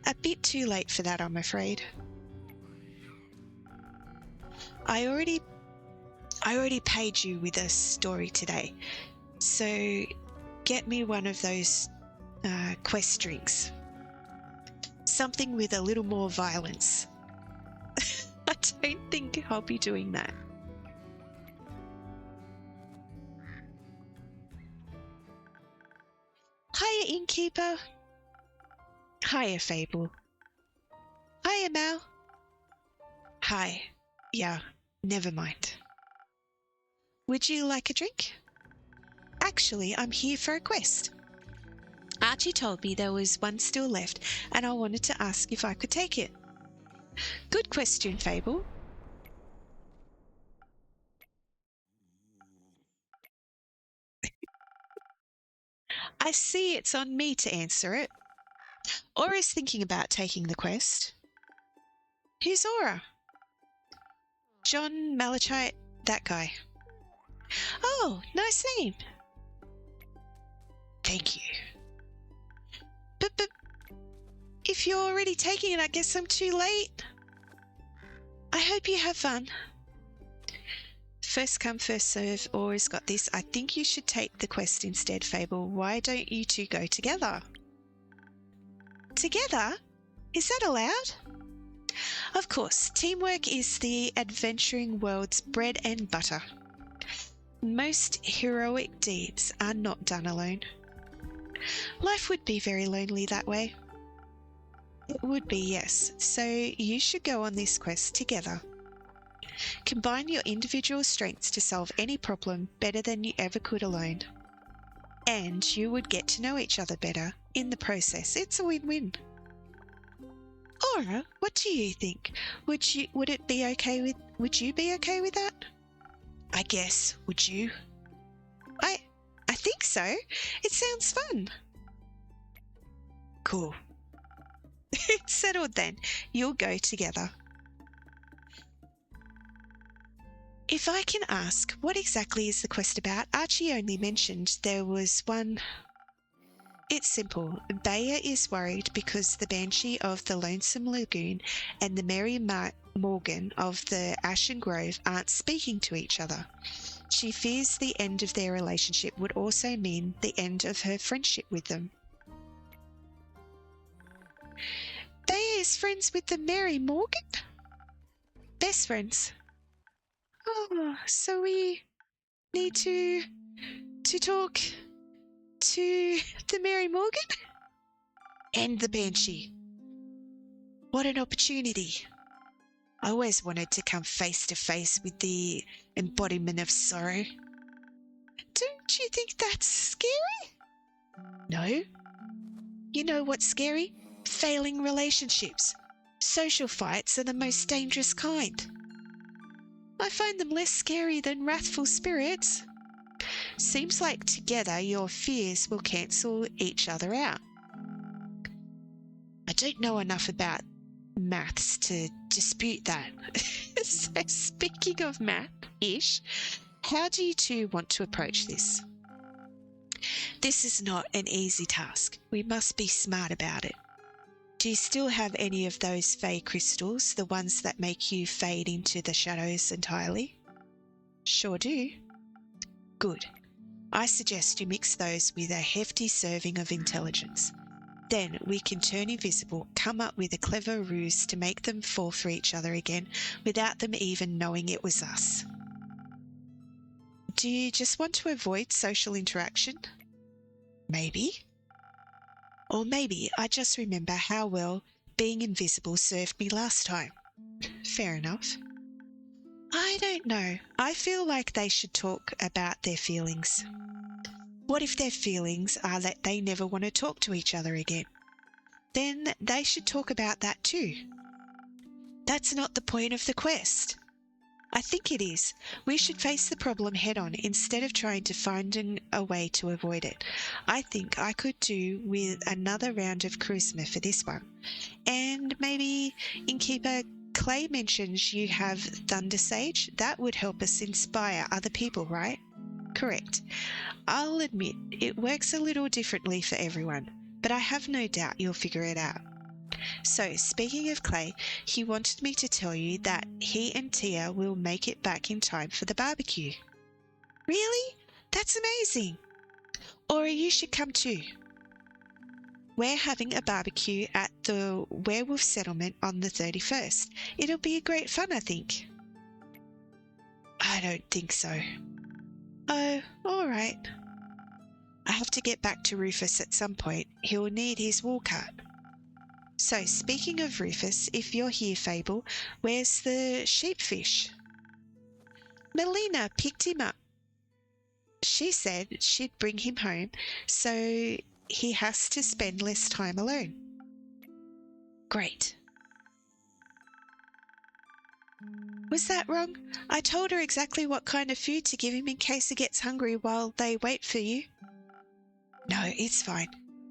A bit too late for that, I'm afraid. I already paid you with a story today, so get me one of those quest drinks. Something with a little more violence. I don't think I'll be doing that. Hiya, Innkeeper. Hiya, Fable. Hiya, Mal. Hi. Yeah, never mind. Would you like a drink? Actually, I'm here for a quest. Archie told me there was one still left, and I wanted to ask if I could take it. Good question, Fable. I see it's on me to answer it. Aura's thinking about taking the quest. Who's Aura? John Malachite, that guy. Oh, nice name. Thank you. But if you're already taking it, I guess I'm too late. I hope you have fun. First come, first serve. Aura's got this. I think you should take the quest instead, Fable. Why don't you two go together? Together? Is that allowed? Of course, teamwork is the adventuring world's bread and butter. Most heroic deeds are not done alone. Life would be very lonely that way. It would be, yes. So you should go on this quest together. Combine your individual strengths to solve any problem better than you ever could alone. And you would get to know each other better in the process. It's a win-win. Aura, what do you think? Would you be okay with that? I guess, would you? I think so. It sounds fun. Cool. It's settled then. You'll go together. If I can ask, what exactly is the quest about? Archie only mentioned there was one. It's simple. Bayer is worried because the Banshee of the Lonesome Lagoon and the Mary Morgan of the Ashen Grove aren't speaking to each other. She fears the end of their relationship would also mean the end of her friendship with them. Bayer is friends with the Mary Morgan? Best friends. Oh, so we need to talk to the Mary Morgan and the Banshee. What an opportunity. I always wanted to come face to face with the embodiment of sorrow. Don't you think that's scary? No. You know what's scary? Failing relationships. Social fights are the most dangerous kind. I find them less scary than wrathful spirits. Seems like together your fears will cancel each other out. I don't know enough about maths to dispute that. So speaking of math-ish, how do you two want to approach this? This is not an easy task. We must be smart about it. Do you still have any of those fey crystals, the ones that make you fade into the shadows entirely? Sure do. Good. I suggest you mix those with a hefty serving of intelligence. Then we can turn invisible, come up with a clever ruse to make them fall for each other again without them even knowing it was us. Do you just want to avoid social interaction? Maybe. Or maybe I just remember how well being invisible served me last time. Fair enough. I don't know. I feel like they should talk about their feelings. What if their feelings are that they never want to talk to each other again? Then they should talk about that too. That's not the point of the quest. I think it is. We should face the problem head on instead of trying to find a way to avoid it. I think I could do with another round of charisma for this one. And maybe, Innkeeper, Clay mentions you have Thunder Sage. That would help us inspire other people, right? Correct. I'll admit it works a little differently for everyone, but I have no doubt you'll figure it out. So, speaking of Clay, he wanted me to tell you that he and Tia will make it back in time for the barbecue. Really? That's amazing. Or you should come too. We're having a barbecue at the werewolf settlement on the 31st. It'll be great fun, I think. I don't think so. Oh, all right. I have to get back to Rufus at some point. He'll need his wool cut. So, speaking of Rufus, if you're here, Fable, where's the sheepfish? Melina picked him up. She said she'd bring him home, so he has to spend less time alone. Great. Was that wrong? I told her exactly what kind of food to give him in case he gets hungry while they wait for you. No, it's fine.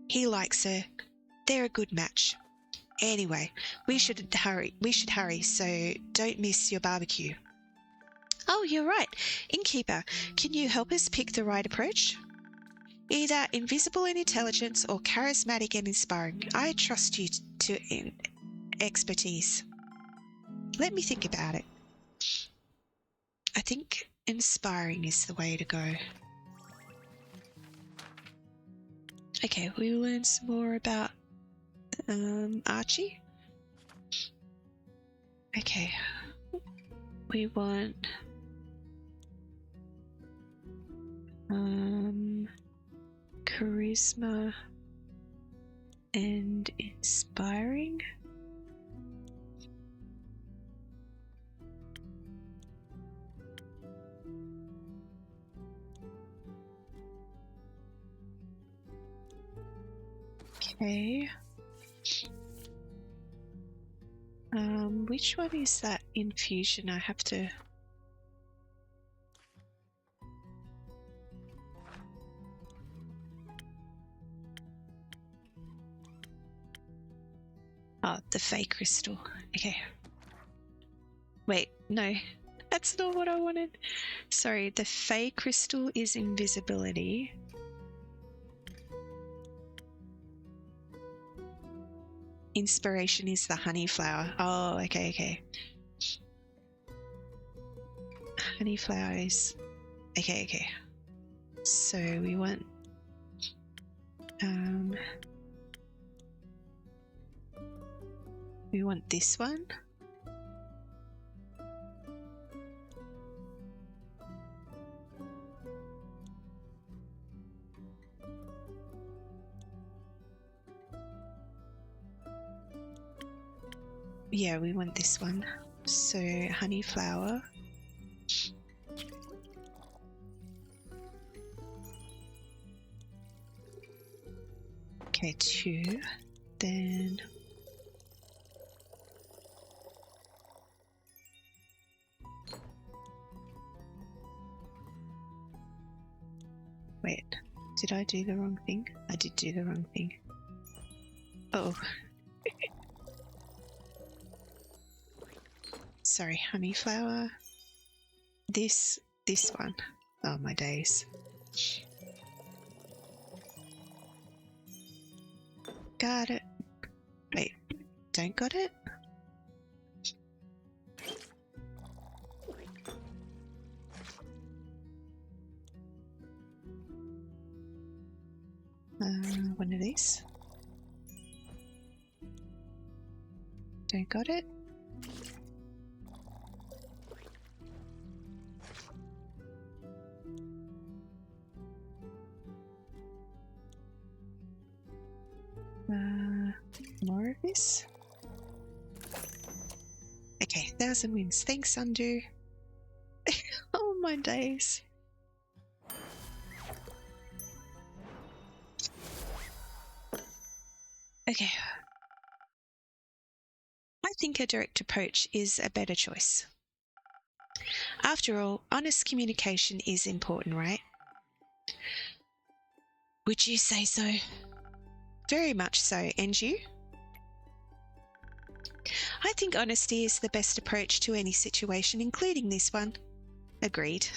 He likes her. They're a good match. Anyway, we should hurry, so don't miss your barbecue. Oh, you're right. Innkeeper, can you help us pick the right approach? Either invisible and intelligence or charismatic and inspiring. I trust you to expertise. Let me think about it. I think inspiring is the way to go. Okay, we'll learn some more about Archie. Okay, we want charisma and inspiring. Okay. Which one is that infusion? I have to... Oh, the fake crystal. Okay. Wait, no. That's not what I wanted. Sorry, the fey crystal is invisibility. Inspiration is the honey flower. Oh, okay. Honey flowers. Okay. So we want this one. Yeah, we want this one. So honey flower. Okay, 2. Then wait, did I do the wrong thing? I did do the wrong thing. Oh. Sorry, honey flower. This one. Oh my days. Got it. Wait, don't got it? One of these. Don't got it? More of this. Okay, 1,000 wins. Thanks, Undo. Oh my days. Okay. I think a direct approach is a better choice. After all, honest communication is important, right? Would you say so? Very much so. And you? I think honesty is the best approach to any situation, including this one. Agreed.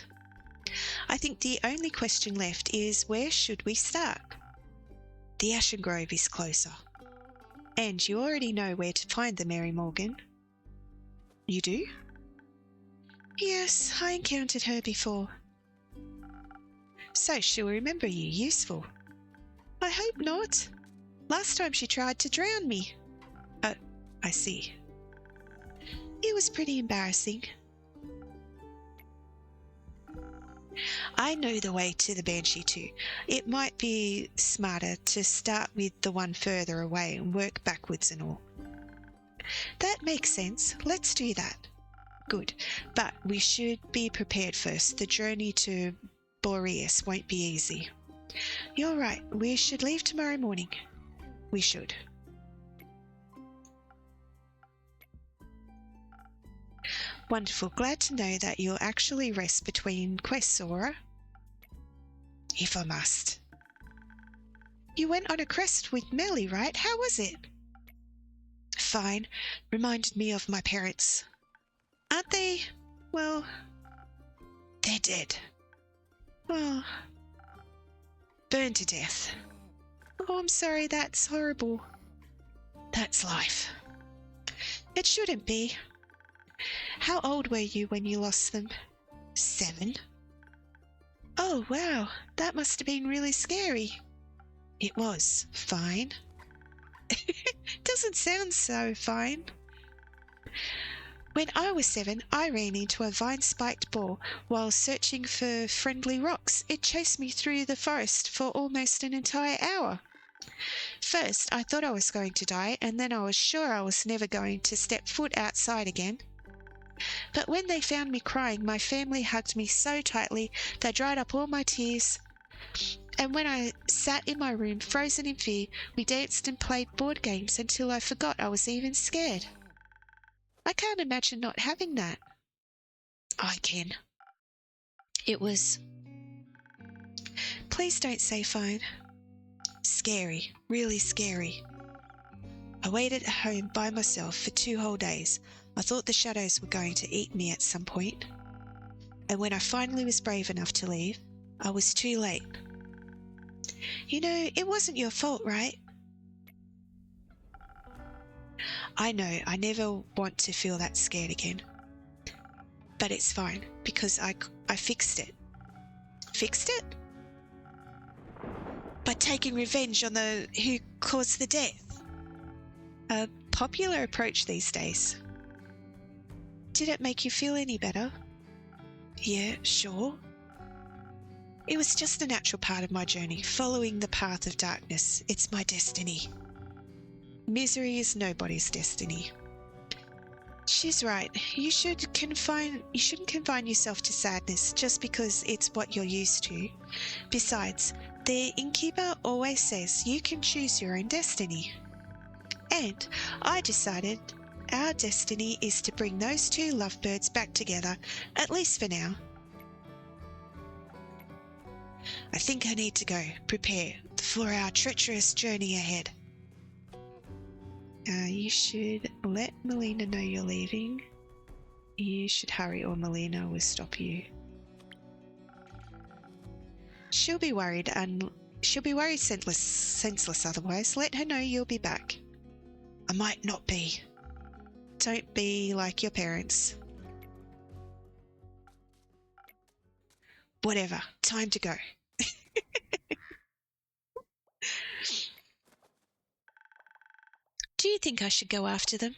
I think the only question left is, where should we start? The Ashen Grove is closer. And you already know where to find the Mary Morgan. You do? Yes, I encountered her before. So she'll remember you. Useful. I hope not. Last time she tried to drown me. Oh, I see. It was pretty embarrassing. I know the way to the Banshee too. It might be smarter to start with the one further away and work backwards and all. That makes sense. Let's do that. Good. But we should be prepared first. The journey to Boreas won't be easy. You're right. We should leave tomorrow morning. We should. Wonderful. Glad to know that you'll actually rest between quests, Aura. If I must. You went on a quest with Melly, right? How was it? Fine. Reminded me of my parents. Aren't they? Well, they're dead. Oh. Burned to death. Oh, I'm sorry. That's horrible. That's life. It shouldn't be. How old were you when you lost them? 7. Oh, wow. That must have been really scary. It was. Fine. Doesn't sound so fine. When I was 7, I ran into a vine-spiked boar while searching for friendly rocks. It chased me through the forest for almost an entire hour. First, I thought I was going to die, and then I was sure I was never going to step foot outside again. But when they found me crying, my family hugged me so tightly they dried up all my tears. And when I sat in my room, frozen in fear, we danced and played board games until I forgot I was even scared. I can't imagine not having that. I can. It was... Please don't say fine. Scary. Really scary. I waited at home by myself for 2 whole days. I thought the shadows were going to eat me at some point. And when I finally was brave enough to leave, I was too late. You know, it wasn't your fault, right? I know, I never want to feel that scared again. But it's fine, because I fixed it. Fixed it? By taking revenge on who caused the death. A popular approach these days. Did it make you feel any better? Yeah, sure. It was just a natural part of my journey, following the path of darkness. It's my destiny. Misery is nobody's destiny. She's right. You shouldn't confine yourself to sadness just because it's what you're used to. Besides, the Innkeeper always says you can choose your own destiny. And I decided our destiny is to bring those 2 lovebirds back together, at least for now. I think I need to go prepare for our treacherous journey ahead. You should let Melina know you're leaving. You should hurry or Melina will stop you. She'll be worried senseless otherwise. Let her know you'll be back. I might not be. Don't be like your parents. Whatever. Time to go. Do you think I should go after them?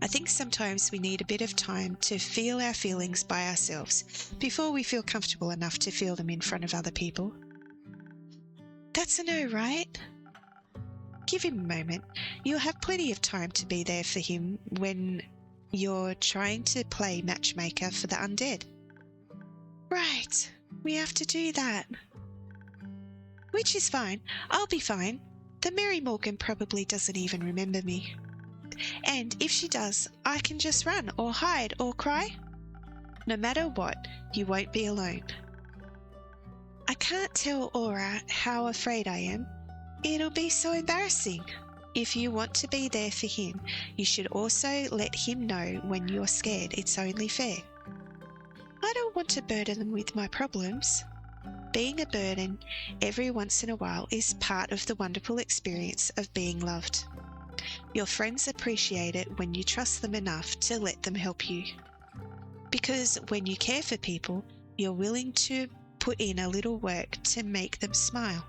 I think sometimes we need a bit of time to feel our feelings by ourselves before we feel comfortable enough to feel them in front of other people. That's a no, right? Give him a moment. You'll have plenty of time to be there for him when you're trying to play matchmaker for the undead. Right. We have to do that. Which is fine. I'll be fine. The Mary Morgan probably doesn't even remember me. And if she does, I can just run or hide or cry. No matter what, you won't be alone. I can't tell Aura how afraid I am. It'll be so embarrassing. If you want to be there for him, you should also let him know when you're scared. It's only fair. I don't want to burden them with my problems. Being a burden every once in a while is part of the wonderful experience of being loved. Your friends appreciate it when you trust them enough to let them help you. Because when you care for people, you're willing to put in a little work to make them smile.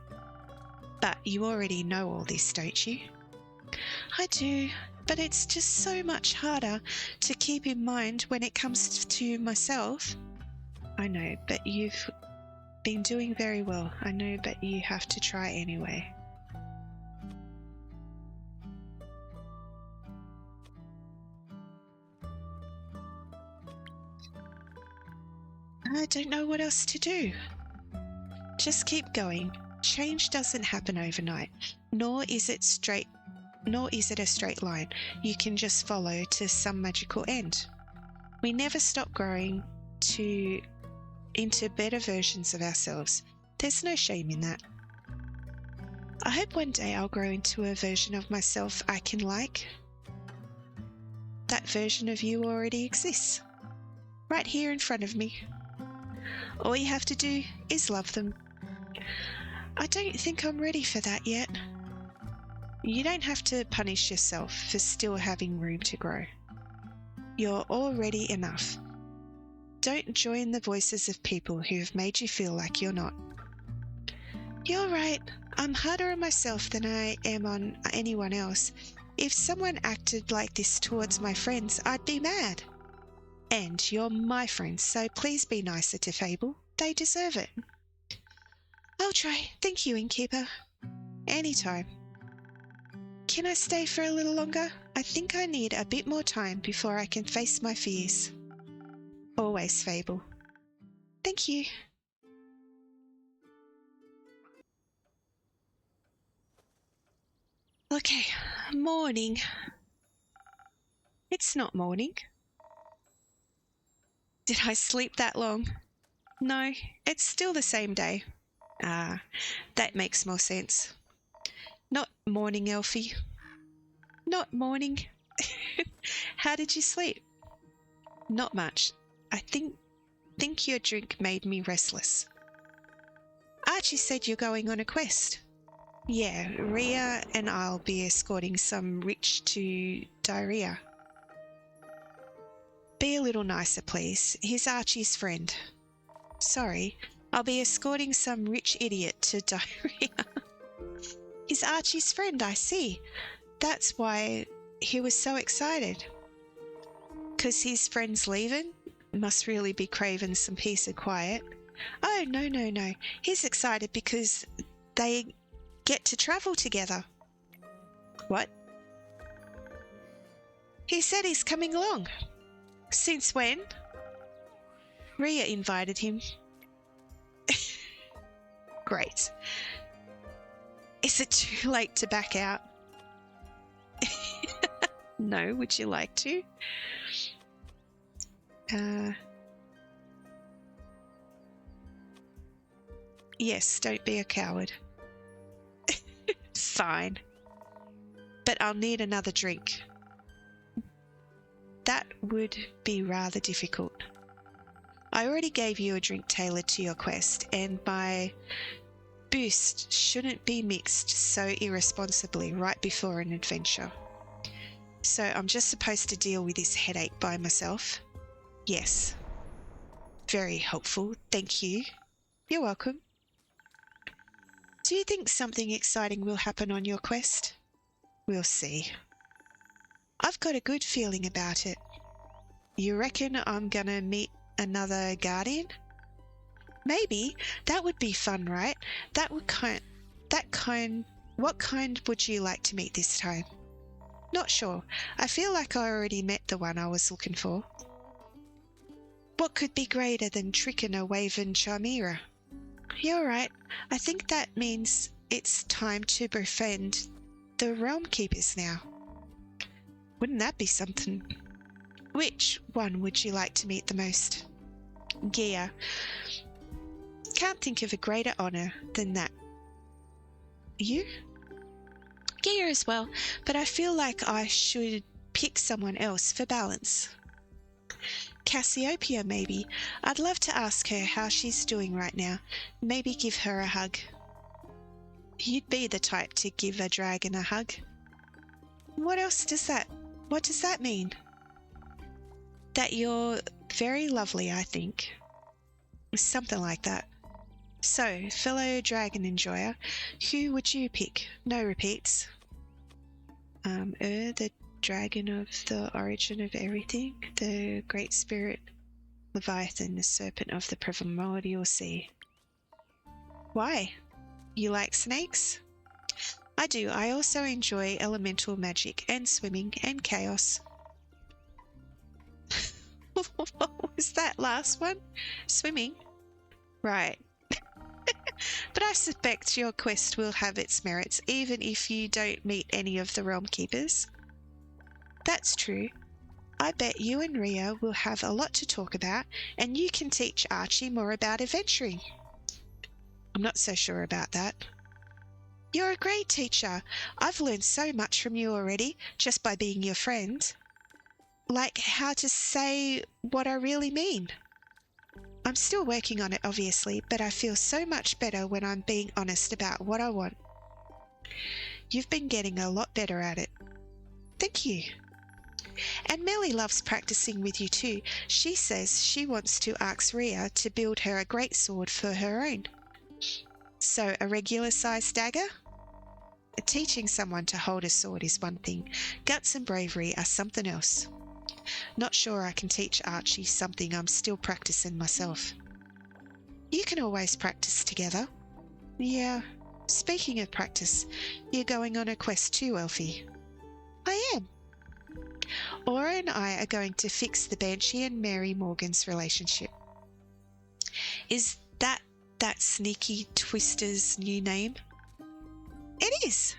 But you already know all this, don't you? I do, but it's just so much harder to keep in mind when it comes to myself. I know, but you've been doing very well. I know, but you have to try anyway. I don't know what else to do. Just keep going. Change doesn't happen overnight, nor is it a straight line you can just follow to some magical end. We never stop growing into better versions of ourselves. There's no shame in that. I hope one day I'll grow into a version of myself I can like. That version of you already exists, right here in front of me. All you have to do is love them. I don't think I'm ready for that yet. You don't have to punish yourself for still having room to grow. You're already enough. Don't join the voices of people who have made you feel like you're not. You're right. I'm harder on myself than I am on anyone else. If someone acted like this towards my friends, I'd be mad. And you're my friend, so please be nicer to Fable. They deserve it. I'll try. Thank you, Innkeeper. Anytime. Can I stay for a little longer? I think I need a bit more time before I can face my fears. Always, Fable. Thank you. Okay, morning. It's not morning. Did I sleep that long? No, it's still the same day. Ah, that makes more sense. Not morning, Elfie. Not morning. How did you sleep? Not much. I think your drink made me restless. Archie said you're going on a quest. Yeah, Rhea and I'll be escorting some rich to Diarrhea. Be a little nicer, please. He's Archie's friend. Sorry, I'll be escorting some rich idiot to Diarrhea. He's Archie's friend, I see. That's why he was so excited. 'Cause his friend's leaving? Must really be craving some peace and quiet. Oh, no. He's excited because they get to travel together. What? He said he's coming along. Since when? Rhea invited him. Great. Is it too late to back out? No, would you like to? Yes, don't be a coward. Fine. But I'll need another drink. That would be rather difficult. I already gave you a drink tailored to your quest, and my boost shouldn't be mixed so irresponsibly right before an adventure. So I'm just supposed to deal with this headache by myself? Yes. Very helpful, thank you. You're welcome. Do you think something exciting will happen on your quest? We'll see. I've got a good feeling about it. You reckon I'm gonna meet another guardian? Maybe. That would be fun, right? What kind would you like to meet this time? Not sure. I feel like I already met the one I was looking for. What could be greater than tricking a Waven Chimera? You're right. I think that means it's time to befriend the Realm Keepers now. Wouldn't that be something? Which one would you like to meet the most? Gia. Can't think of a greater honour than that. You? Gia as well, but I feel like I should pick someone else for balance. Cassiopeia, maybe. I'd love to ask her how she's doing right now. Maybe give her a hug. You'd be the type to give a dragon a hug. What does that mean? That you're very lovely, I think. Something like that. So, fellow dragon enjoyer, who would you pick? No repeats. The dragon of the origin of everything, the great spirit, Leviathan, the serpent of the primordial sea. Why? You like snakes? I do. I also enjoy elemental magic and swimming and chaos. What was that last one? Swimming? Right. But I suspect your quest will have its merits, even if you don't meet any of the realm keepers. That's true. I bet you and Ria will have a lot to talk about, and you can teach Archie more about adventuring. I'm not so sure about that. You're a great teacher. I've learned so much from you already, just by being your friend. Like how to say what I really mean. I'm still working on it, obviously, but I feel so much better when I'm being honest about what I want. You've been getting a lot better at it. Thank you. And Melly loves practicing with you too. She says she wants to ask Ria to build her a great sword for her own. So, a regular-sized dagger? Teaching someone to hold a sword is one thing. Guts and bravery are something else. Not sure I can teach Archie something I'm still practicing myself. You can always practice together. Yeah. Speaking of practice, you're going on a quest too, Elfie. I am. Aura and I are going to fix the Banshee and Mary Morgan's relationship. Is that sneaky twister's new name? It is.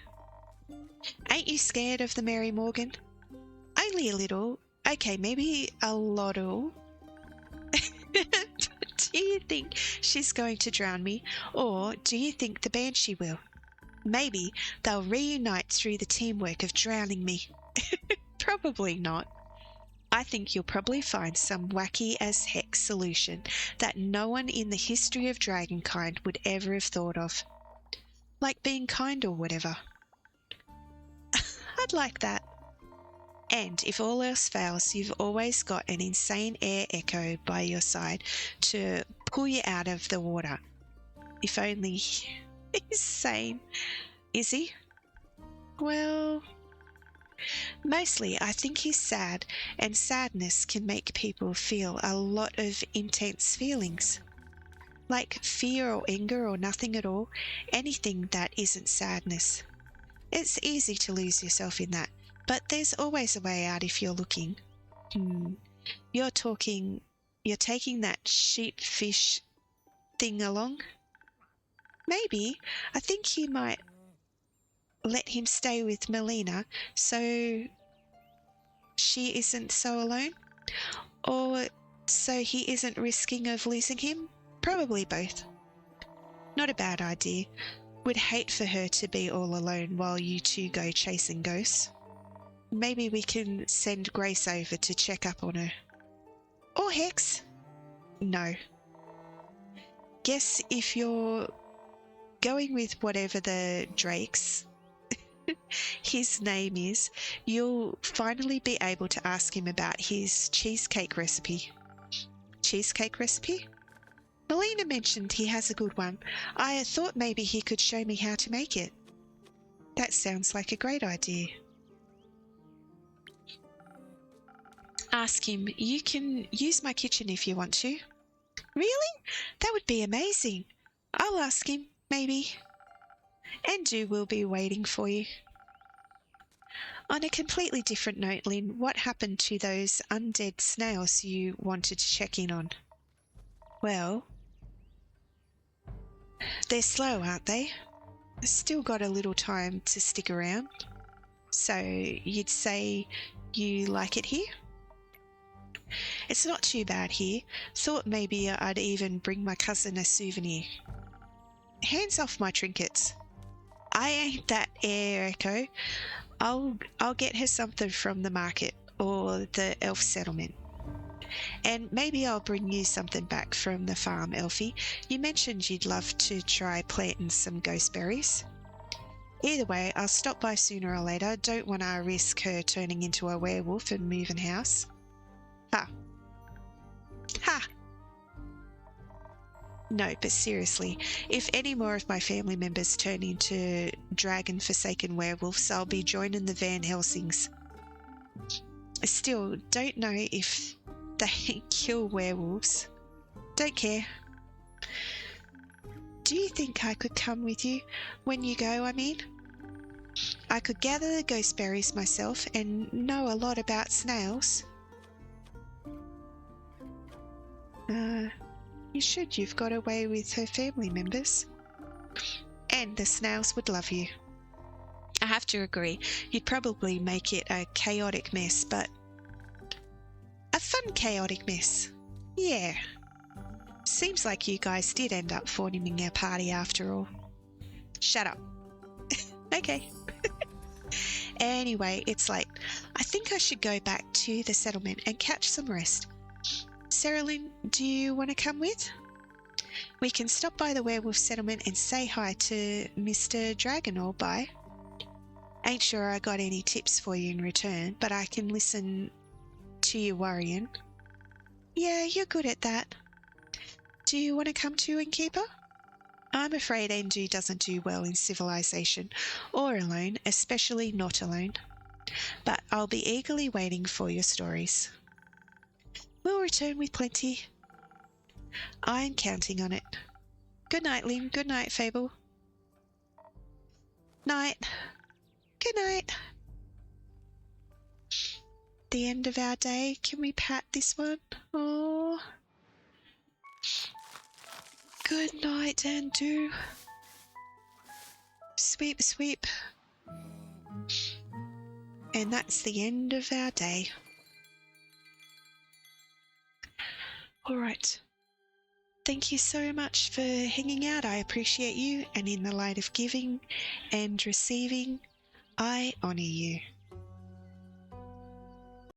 Ain't you scared of the Mary Morgan? Only a little. Okay, maybe a lottle. Do you think she's going to drown me, or do you think the Banshee will? Maybe they'll reunite through the teamwork of drowning me. Probably not. I think you'll probably find some wacky as heck solution that no one in the history of dragonkind would ever have thought of. Like being kind or whatever. I'd like that. And if all else fails, you've always got an insane air echo by your side to pull you out of the water. If only he's sane. Is he? Well, mostly I think he's sad, and sadness can make people feel a lot of intense feelings. Like fear or anger or nothing at all, anything that isn't sadness. It's easy to lose yourself in that. But there's always a way out if you're looking. You're taking that sheepfish thing along? Maybe. I think you might let him stay with Melina so she isn't so alone? Or so he isn't risking of losing him? Probably both. Not a bad idea. Would hate for her to be all alone while you two go chasing ghosts. Maybe we can send Grace over to check up on her. Or Hex? No. Guess if you're going with whatever the Drake's his name is, you'll finally be able to ask him about his cheesecake recipe. Cheesecake recipe? Melina mentioned he has a good one. I thought maybe he could show me how to make it. That sounds like a great idea. Ask him. You can use my kitchen if you want to. Really? That would be amazing. I'll ask him, maybe. Andrew will be waiting for you. On a completely different note, Lynn, what happened to those undead snails you wanted to check in on? Well, they're slow, aren't they? Still got a little time to stick around. So you'd say you like it here? It's not too bad here. Thought maybe I'd even bring my cousin a souvenir. Hands off my trinkets. I ain't that heir, Echo. I'll get her something from the market or the elf settlement. And maybe I'll bring you something back from the farm, Elfie. You mentioned you'd love to try planting some ghosteberries. Either way, I'll stop by sooner or later. Don't want to risk her turning into a werewolf and moving house. Ha. Ha! No, but seriously, if any more of my family members turn into dragon-forsaken werewolves, I'll be joining the Van Helsings. Still, don't know if they kill werewolves. Don't care. Do you think I could come with you? When you go, I mean? I could gather the ghosteberries myself and know a lot about snails. You should. You've got away with her family members. And the snails would love you. I have to agree. You'd probably make it a chaotic mess, but a fun chaotic mess. Yeah. Seems like you guys did end up forming a party after all. Shut up. Okay. Anyway, it's late. I think I should go back to the settlement and catch some rest. Sarah Lynn, do you want to come with? We can stop by the werewolf settlement and say hi to Mr. Dragon or bye. Ain't sure I got any tips for you in return, but I can listen to you worrying. Yeah, you're good at that. Do you want to come too, Innkeeper? I'm afraid Endu doesn't do well in civilization, or alone, especially not alone. But I'll be eagerly waiting for your stories. We'll return with plenty. I'm counting on it. Good night, Lynn. Good night, Fable. Night. Good night. The end of our day. Can we pat this one? Oh. Good night, Andu. Sweep, sweep. And that's the end of our day. Alright. Thank you so much for hanging out. I appreciate you, and in the light of giving and receiving, I honour you.